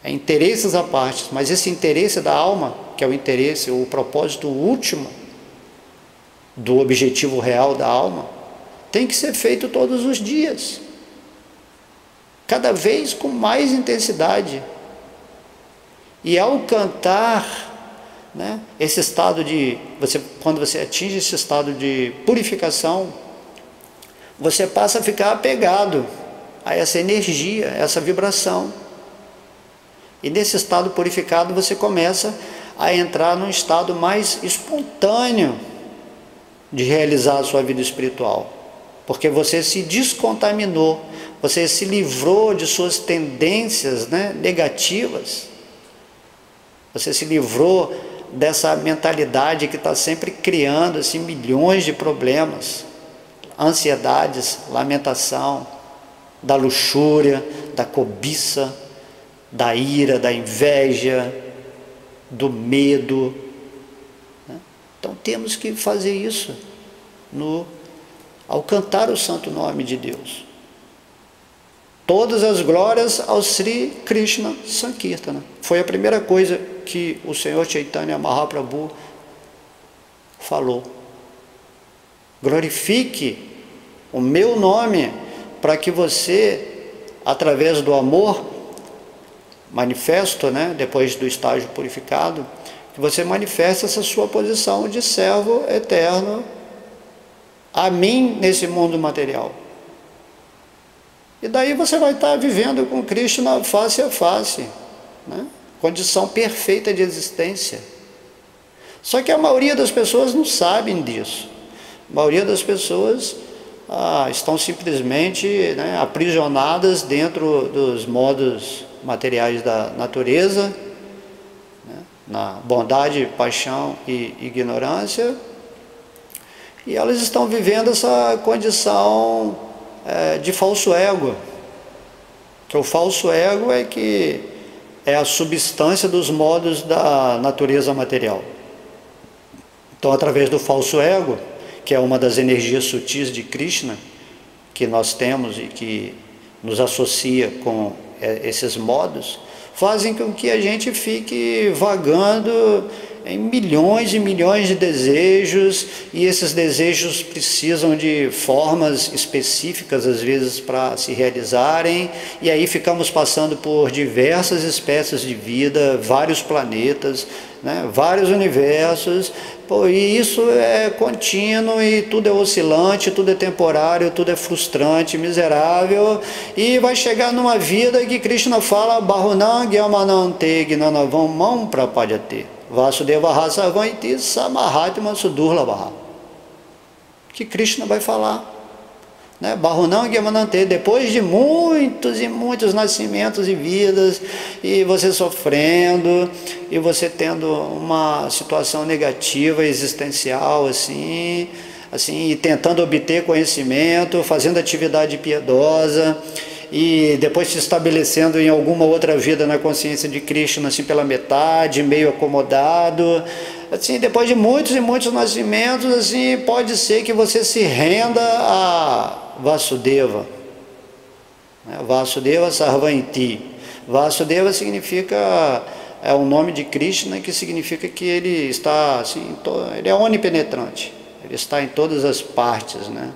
É interesses à parte, mas esse interesse da alma, que é o interesse, o propósito último do objetivo real da alma, tem que ser feito todos os dias, cada vez com mais intensidade. E ao cantar, né, esse estado de, quando você atinge esse estado de purificação, você passa a ficar apegado a essa energia, a essa vibração. E nesse estado purificado você começa a entrar num estado mais espontâneo de realizar a sua vida espiritual. Porque você se descontaminou, você se livrou de suas tendências, né, negativas. Você se livrou dessa mentalidade que está sempre criando assim, milhões de problemas, ansiedades, lamentação, da luxúria, da cobiça, da ira, da inveja, do medo. Então temos que fazer isso ao cantar o santo nome de Deus. Todas as glórias ao Sri Krishna Sankirtana. Foi a primeira coisa que o Senhor Chaitanya Mahaprabhu falou. Glorifique o meu nome para que você, através do amor manifesto, né, depois do estágio purificado, que você manifeste essa sua posição de servo eterno a mim nesse mundo material. E daí você vai estar vivendo com Krishna face a face, né? Condição perfeita de existência. Só que a maioria das pessoas não sabem disso. A maioria das pessoas estão simplesmente, né, aprisionadas dentro dos modos materiais da natureza, né, na bondade, paixão e ignorância, e elas estão vivendo essa condição de falso ego, que o falso ego é a substância dos modos da natureza material. Então, através do falso ego, que é uma das energias sutis de Krishna, que nós temos e que nos associa com esses modos, fazem com que a gente fique vagando em milhões e milhões de desejos, e esses desejos precisam de formas específicas, às vezes, para se realizarem, e aí ficamos passando por diversas espécies de vida, vários planetas, né, vários universos, e isso é contínuo, e tudo é oscilante, tudo é temporário, tudo é frustrante, miserável, e vai chegar numa vida que Krishna fala, Bahunam Gyamanante Gnanavam Mam Prapadyate Vasudeva Rasavam Iti Samahatma Sudurlabha, que Krishna vai falar, né? Bahunam Gyamanante, depois de muitos e muitos nascimentos e vidas, e você sofrendo, e você tendo uma situação negativa, existencial, assim, e tentando obter conhecimento, fazendo atividade piedosa, e depois se estabelecendo em alguma outra vida na consciência de Krishna, assim pela metade, meio acomodado, assim, depois de muitos e muitos nascimentos, assim, pode ser que você se renda a Vasudeva, Vasudeva Sarvanti. Vasudeva significa, é o nome de Krishna, que significa que ele está assim, ele é onipenetrante, ele está em todas as partes, né?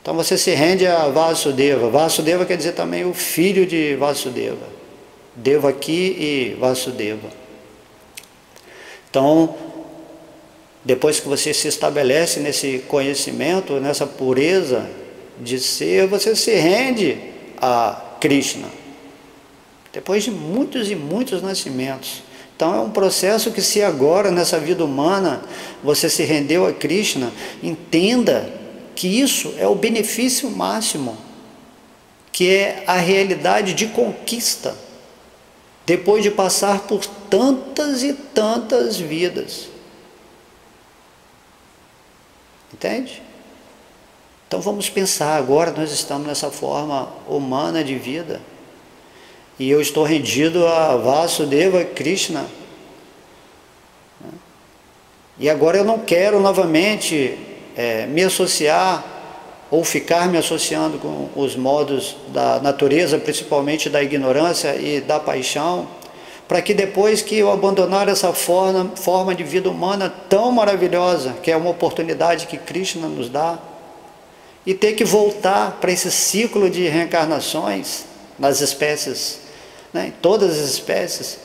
Então você se rende a Vasudeva. Vasudeva quer dizer também o filho de Vasudeva, Devaki e Vasudeva. Então, depois que você se estabelece nesse conhecimento, nessa pureza de ser, você se rende a Krishna, depois de muitos e muitos nascimentos. Então é um processo que, se agora nessa vida humana você se rendeu a Krishna, entenda que isso é o benefício máximo, que é a realidade de conquista, depois de passar por tantas e tantas vidas. Entende? Então vamos pensar, agora nós estamos nessa forma humana de vida, e eu estou rendido a Vasudeva Krishna, e agora eu não quero novamente me associar ou ficar me associando com os modos da natureza, principalmente da ignorância e da paixão, para que depois que eu abandonar essa forma de vida humana tão maravilhosa, que é uma oportunidade que Krishna nos dá, e ter que voltar para esse ciclo de reencarnações nas espécies, né, em todas as espécies,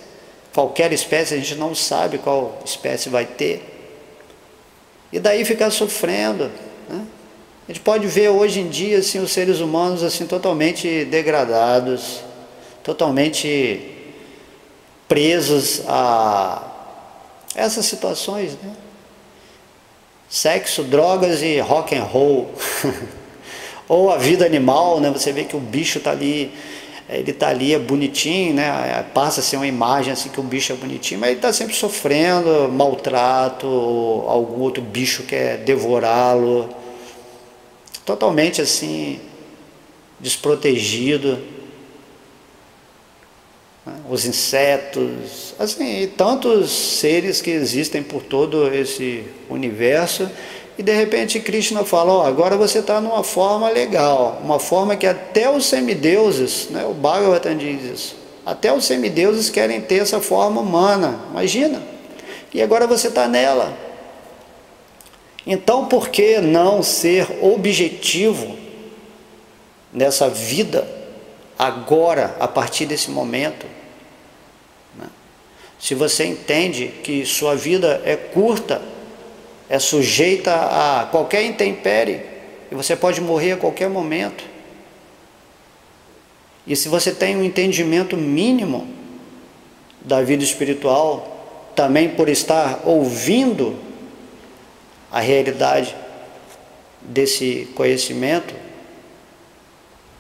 qualquer espécie, a gente não sabe qual espécie vai ter, e daí ficar sofrendo, né? A gente pode ver hoje em dia assim, os seres humanos assim, totalmente degradados, totalmente presos a essas situações, né? Sexo, drogas e rock and roll. Ou a vida animal, né? Você vê que o bicho está ali, ele está ali, é bonitinho, né? Passa a ser uma imagem assim que o bicho é bonitinho, mas ele está sempre sofrendo maltrato, ou algum outro bicho quer devorá-lo, totalmente assim desprotegido, né? Os insetos, assim, e tantos seres que existem por todo esse universo. E de repente Krishna fala, ó, agora você está numa forma legal, uma forma que até os semideuses, né, o Bhagavatam diz isso, até os semideuses querem ter essa forma humana, imagina, e agora você está nela. Então por que não ser objetivo nessa vida, agora, a partir desse momento, né? Se você entende que sua vida é curta, é sujeita a qualquer intempérie, e você pode morrer a qualquer momento. E se você tem um entendimento mínimo da vida espiritual, também por estar ouvindo a realidade desse conhecimento,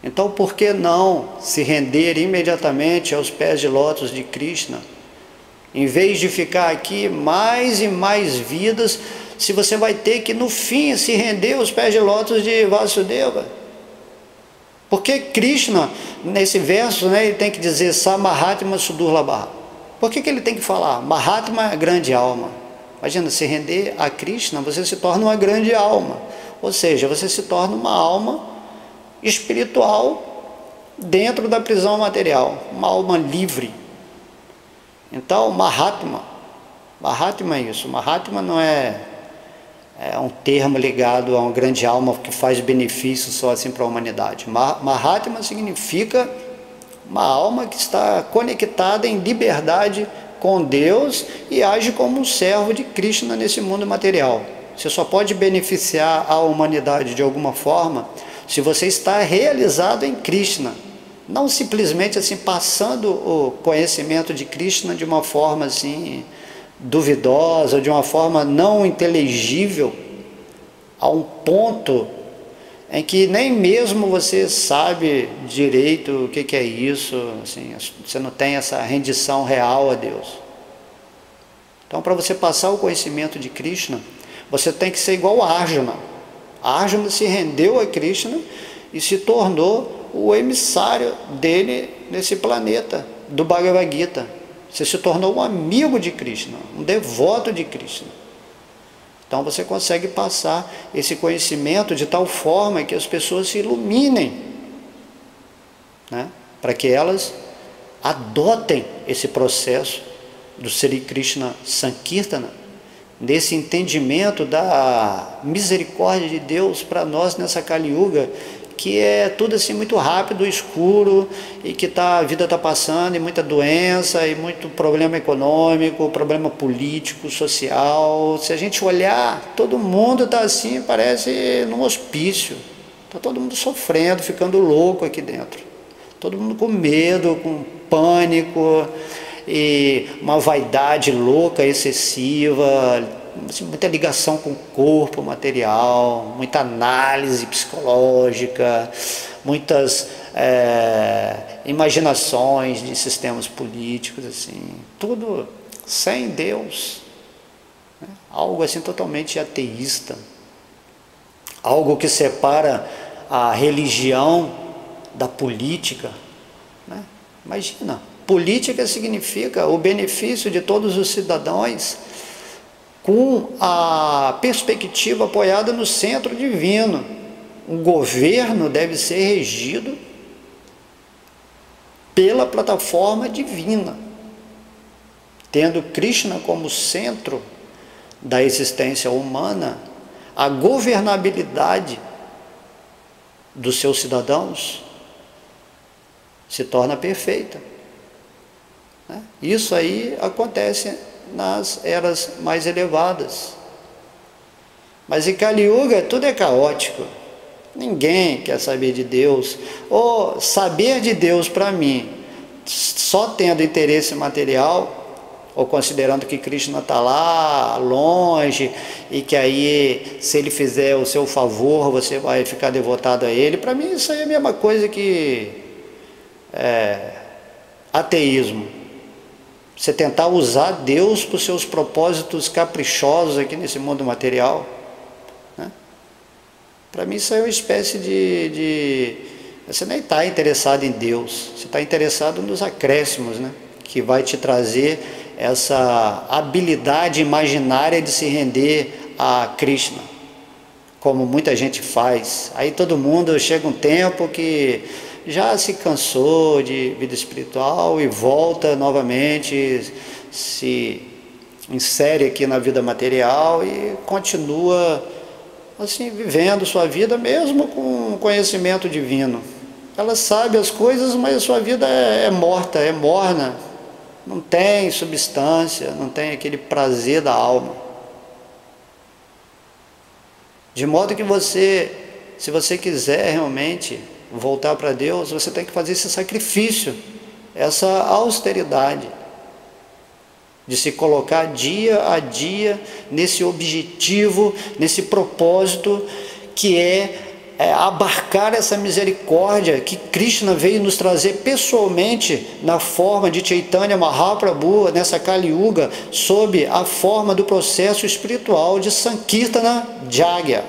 então por que não se render imediatamente aos pés de lótus de Krishna, em vez de ficar aqui mais e mais vidas, se você vai ter que no fim se render aos pés de lótus de Vasudeva? Porque Krishna, nesse verso, né, ele tem que dizer Samahatma Sudurlabha. Por que ele tem que falar? Mahatma é grande alma. Imagina, se render a Krishna, você se torna uma grande alma, ou seja, você se torna uma alma espiritual dentro da prisão material, uma alma livre. Então Mahatma é isso. Mahatma não é um termo ligado a uma grande alma que faz benefício só assim para a humanidade. Mahatma significa uma alma que está conectada em liberdade com Deus e age como um servo de Krishna nesse mundo material. Você só pode beneficiar a humanidade de alguma forma se você está realizado em Krishna, não simplesmente assim passando o conhecimento de Krishna de uma forma assim duvidosa, de uma forma não inteligível, a um ponto em que nem mesmo você sabe direito o que é isso, assim, você não tem essa rendição real a Deus. Então, para você passar o conhecimento de Krishna, você tem que ser igual a Arjuna. Arjuna se rendeu a Krishna e se tornou o emissário dele nesse planeta, do Bhagavad Gita. Você se tornou um amigo de Krishna, um devoto de Krishna. Então você consegue passar esse conhecimento de tal forma que as pessoas se iluminem, né? Para que elas adotem esse processo do Sri Krishna Sankirtana, nesse entendimento da misericórdia de Deus para nós nessa Kali Yuga, que é tudo assim muito rápido, escuro, e que a vida está passando, e muita doença, e muito problema econômico, problema político, social. Se a gente olhar, todo mundo está assim, parece num hospício. Está todo mundo sofrendo, ficando louco aqui dentro. Todo mundo com medo, com pânico, e uma vaidade louca, excessiva, assim, muita ligação com o corpo material, muita análise psicológica, muitas imaginações de sistemas políticos, assim, tudo sem Deus, né? Algo assim totalmente ateísta, algo que separa a religião da política, né? Imagina, política significa o benefício de todos os cidadãos com a perspectiva apoiada no centro divino. O governo deve ser regido pela plataforma divina, tendo Krishna como centro da existência humana. A governabilidade dos seus cidadãos se torna perfeita, né? Isso aí acontece nas eras mais elevadas. Mas em Kali Yuga tudo é caótico. Ninguém quer saber de Deus. Ou saber de Deus para mim, só tendo interesse material, ou considerando que Krishna está lá longe, e que aí se ele fizer o seu favor, você vai ficar devotado a ele. Para mim isso aí é a mesma coisa que ateísmo. Você tentar usar Deus para os seus propósitos caprichosos aqui nesse mundo material, né? Para mim isso é uma espécie você nem está interessado em Deus, você está interessado nos acréscimos, né? Que vai te trazer essa habilidade imaginária de se render a Krishna, como muita gente faz. Aí todo mundo chega um tempo que já se cansou de vida espiritual e volta novamente, se insere aqui na vida material e continua assim vivendo sua vida mesmo com conhecimento divino. Ela sabe as coisas, mas a sua vida é morta, é morna, não tem substância, não tem aquele prazer da alma. De modo que se você quiser realmente voltar para Deus, você tem que fazer esse sacrifício, essa austeridade, de se colocar dia a dia nesse objetivo, nesse propósito que é abarcar essa misericórdia que Krishna veio nos trazer pessoalmente na forma de Chaitanya Mahaprabhu, nessa Kali Yuga, sob a forma do processo espiritual de Sankirtana Jagya.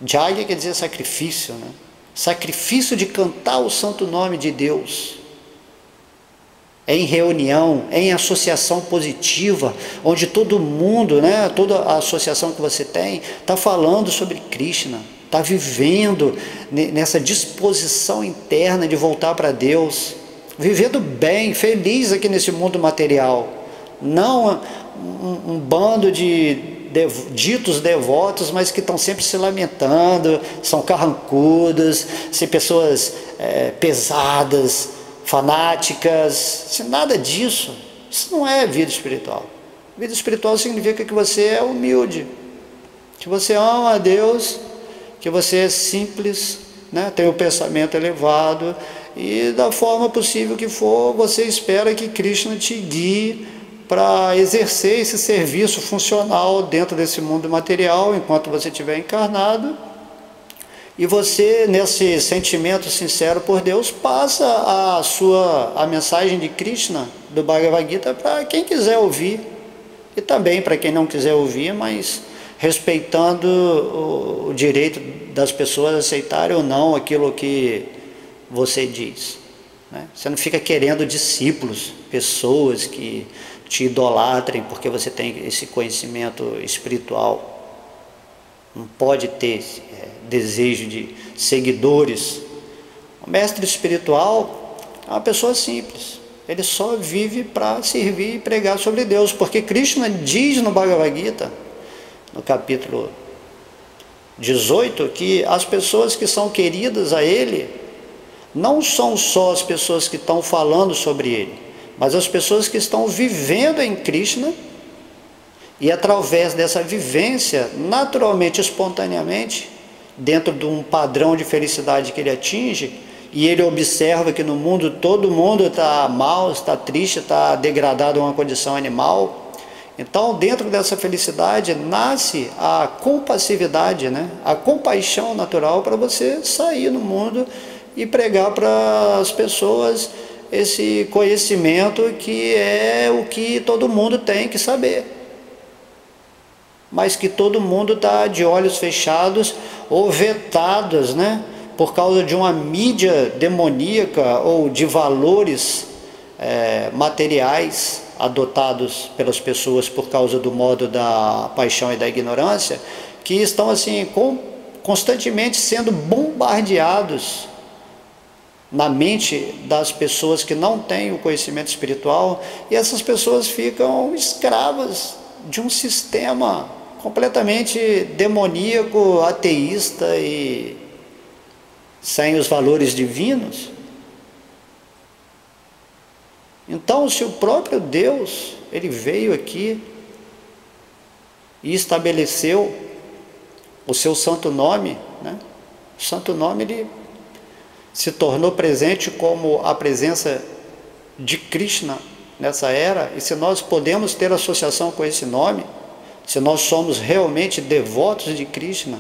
Jagya quer dizer sacrifício, né? Sacrifício de cantar o santo nome de Deus, em reunião, em associação positiva, onde todo mundo, né, toda a associação que você tem, está falando sobre Krishna, está vivendo nessa disposição interna de voltar para Deus, vivendo bem, feliz aqui nesse mundo material, não um bando de ditos devotos, mas que estão sempre se lamentando, são carrancudos, são pessoas pesadas, fanáticas, nada disso. Isso não é vida espiritual. Vida espiritual significa que você é humilde, que você ama a Deus, que você é simples, né? Tem o pensamento elevado, e da forma possível que for, você espera que Krishna te guie para exercer esse serviço funcional dentro desse mundo material, enquanto você estiver encarnado. E você, nesse sentimento sincero por Deus, passa a mensagem de Krishna, do Bhagavad Gita, para quem quiser ouvir, e também para quem não quiser ouvir, mas respeitando o direito das pessoas aceitarem ou não aquilo que você diz, né? Você não fica querendo discípulos, pessoas que te idolatrem porque você tem esse conhecimento espiritual. Não pode ter desejo de seguidores. O mestre espiritual é uma pessoa simples. Ele só vive para servir e pregar sobre Deus, porque Krishna diz no Bhagavad Gita, no capítulo 18, que as pessoas que são queridas a Ele não são só as pessoas que estão falando sobre Ele, mas as pessoas que estão vivendo em Krishna, e através dessa vivência, naturalmente, espontaneamente, dentro de um padrão de felicidade que ele atinge, e ele observa que no mundo todo mundo está mal, está triste, está degradado a uma condição animal. Então, dentro dessa felicidade, nasce a compassividade, né? A compaixão natural para você sair no mundo e pregar para as pessoas esse conhecimento que é o que todo mundo tem que saber, mas que todo mundo está de olhos fechados ou vetados, né? Por causa de uma mídia demoníaca ou de valores materiais adotados pelas pessoas por causa do modo da paixão e da ignorância, que estão assim constantemente sendo bombardeados na mente das pessoas que não têm o conhecimento espiritual, e essas pessoas ficam escravas de um sistema completamente demoníaco, ateísta e sem os valores divinos. Então, se o próprio Deus, ele veio aqui e estabeleceu o seu santo nome, né? O santo nome, ele se tornou presente como a presença de Krishna nessa era, e se nós podemos ter associação com esse nome, se nós somos realmente devotos de Krishna,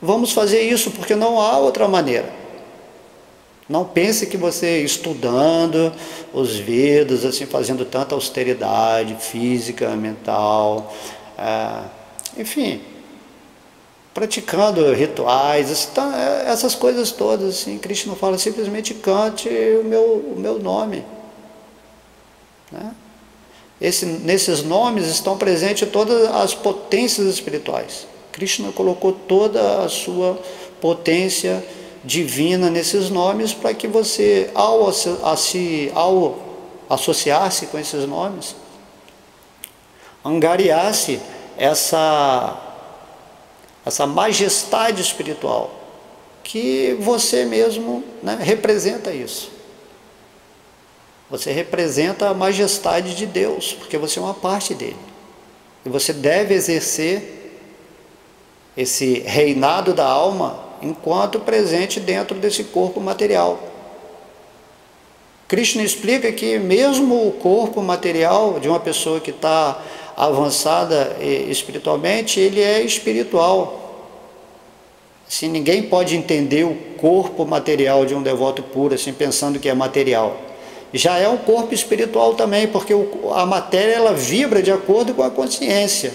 vamos fazer isso, porque não há outra maneira. Não pense que você estudando os Vedas, assim, fazendo tanta austeridade física, mental, enfim, praticando rituais, essas coisas todas, assim, Krishna fala, simplesmente cante o meu nome, né? Nesses nomes estão presentes todas as potências espirituais. Krishna colocou toda a sua potência divina nesses nomes, para que você, ao associar-se com esses nomes, angariasse essa majestade espiritual, que você mesmo, né, representa isso. Você representa a majestade de Deus, porque você é uma parte dele. E você deve exercer esse reinado da alma enquanto presente dentro desse corpo material. Krishna explica que mesmo o corpo material de uma pessoa que está avançada espiritualmente, ele é espiritual. Assim, ninguém pode entender o corpo material de um devoto puro assim, pensando que é material. Já é um corpo espiritual também, porque a matéria, ela vibra de acordo com a consciência.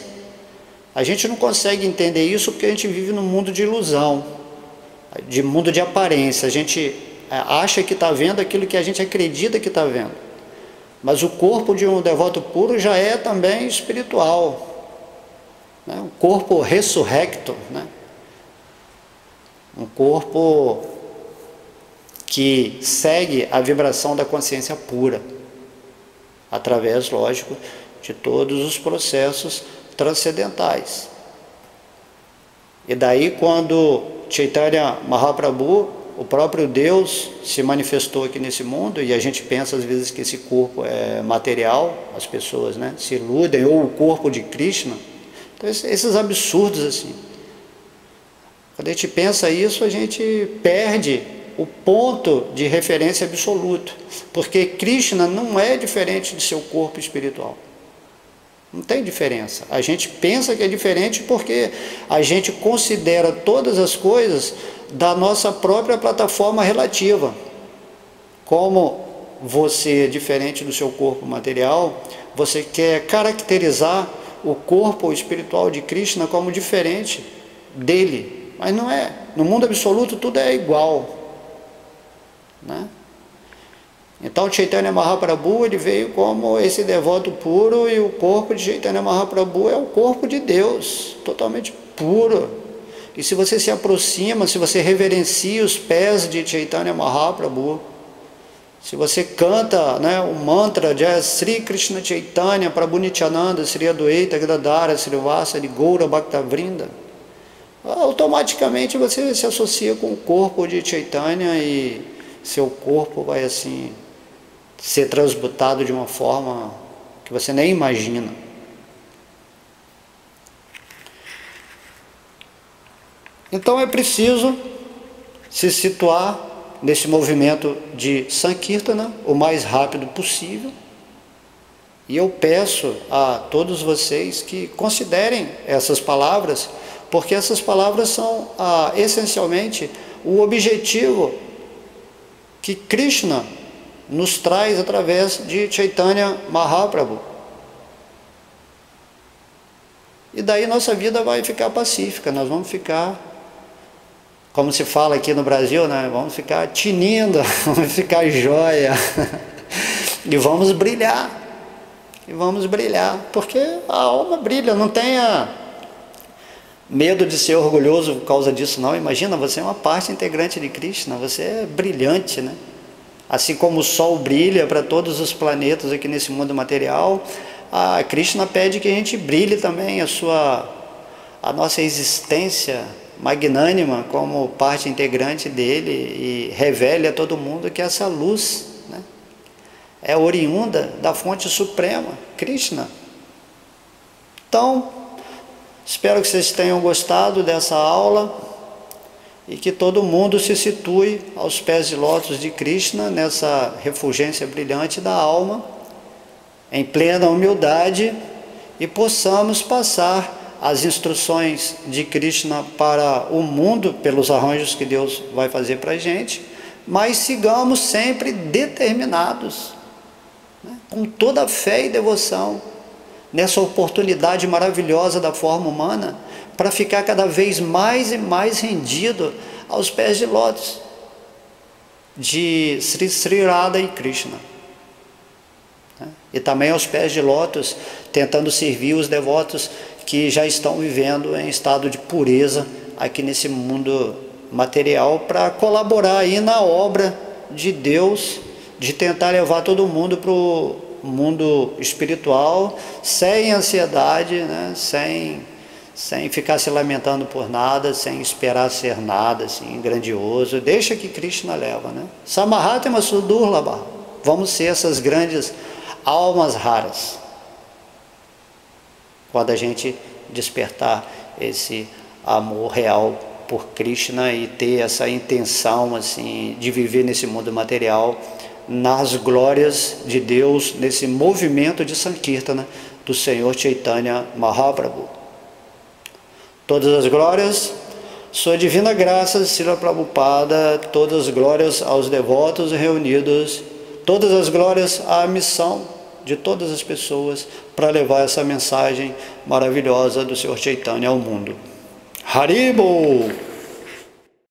A gente não consegue entender isso porque a gente vive num mundo de ilusão, de mundo de aparência. A gente acha que está vendo aquilo que a gente acredita que está vendo. Mas o corpo de um devoto puro já é também espiritual, né? Um corpo ressurrecto, né? Um corpo que segue a vibração da consciência pura, através, lógico, de todos os processos transcendentais. E daí, quando Chaitanya Mahaprabhu, o próprio Deus, se manifestou aqui nesse mundo, e a gente pensa às vezes que esse corpo é material, as pessoas, né, se iludem, ou o corpo de Krishna. Então, esses absurdos assim. Quando a gente pensa isso, a gente perde o ponto de referência absoluto, porque Krishna não é diferente de seu corpo espiritual. Não tem diferença. A gente pensa que é diferente porque a gente considera todas as coisas da nossa própria plataforma relativa. Como você é diferente do seu corpo material, você quer caracterizar o corpo espiritual de Krishna como diferente dele, mas não é. No mundo absoluto tudo é igual, né? Então Chaitanya Mahaprabhu, ele veio como esse devoto puro, e o corpo de Chaitanya Mahaprabhu é o corpo de Deus, totalmente puro. E se você se aproxima, se você reverencia os pés de Chaitanya Mahaprabhu, se você canta, né, o mantra de Sri Krishna Chaitanya Prabhu Nityananda Sri Adwaita Gadadhara Srivasadi Goura Bhaktavrinda, automaticamente você se associa com o corpo de Chaitanya, e seu corpo vai assim ser transmutado de uma forma que você nem imagina. Então é preciso se situar nesse movimento de Sankirtana o mais rápido possível, e eu peço a todos vocês que considerem essas palavras, porque essas palavras são essencialmente o objetivo que Krishna nos traz através de Chaitanya Mahaprabhu. E daí nossa vida vai ficar pacífica, nós vamos ficar, como se fala aqui no Brasil, né? Vamos ficar tinindo, vamos ficar joia, e vamos brilhar, porque a alma brilha. Não tenha medo de ser orgulhoso por causa disso, não. Imagina, você é uma parte integrante de Krishna, você é brilhante, né? Assim como o Sol brilha para todos os planetas aqui nesse mundo material, a Krishna pede que a gente brilhe também a nossa existência magnânima como parte integrante dele, e revele a todo mundo que essa luz, né, é oriunda da fonte suprema, Krishna. Então, espero que vocês tenham gostado dessa aula, e que todo mundo se situe aos pés de lótus de Krishna, nessa refulgência brilhante da alma, em plena humildade, e possamos passar as instruções de Krishna para o mundo, pelos arranjos que Deus vai fazer para a gente, mas sigamos sempre determinados, né, com toda a fé e devoção, nessa oportunidade maravilhosa da forma humana, para ficar cada vez mais e mais rendido aos pés de lótus de Sri Radha e Krishna, né? E também aos pés de lótus, tentando servir os devotos que já estão vivendo em estado de pureza aqui nesse mundo material, para colaborar aí na obra de Deus, de tentar levar todo mundo para o mundo espiritual, sem ansiedade, né? Sem ficar se lamentando por nada, sem esperar ser nada assim grandioso. Deixa que Krishna leva, né? Samahatma Sudurlabha. Vamos ser essas grandes almas raras, quando a gente despertar esse amor real por Krishna e ter essa intenção assim de viver nesse mundo material nas glórias de Deus, nesse movimento de Sankirtana do Senhor Chaitanya Mahaprabhu. Todas as glórias, sua divina graça, Srila Prabhupada, todas as glórias aos devotos reunidos, todas as glórias à missão de todas as pessoas para levar essa mensagem maravilhosa do Senhor Chaitanya ao mundo. Haribol!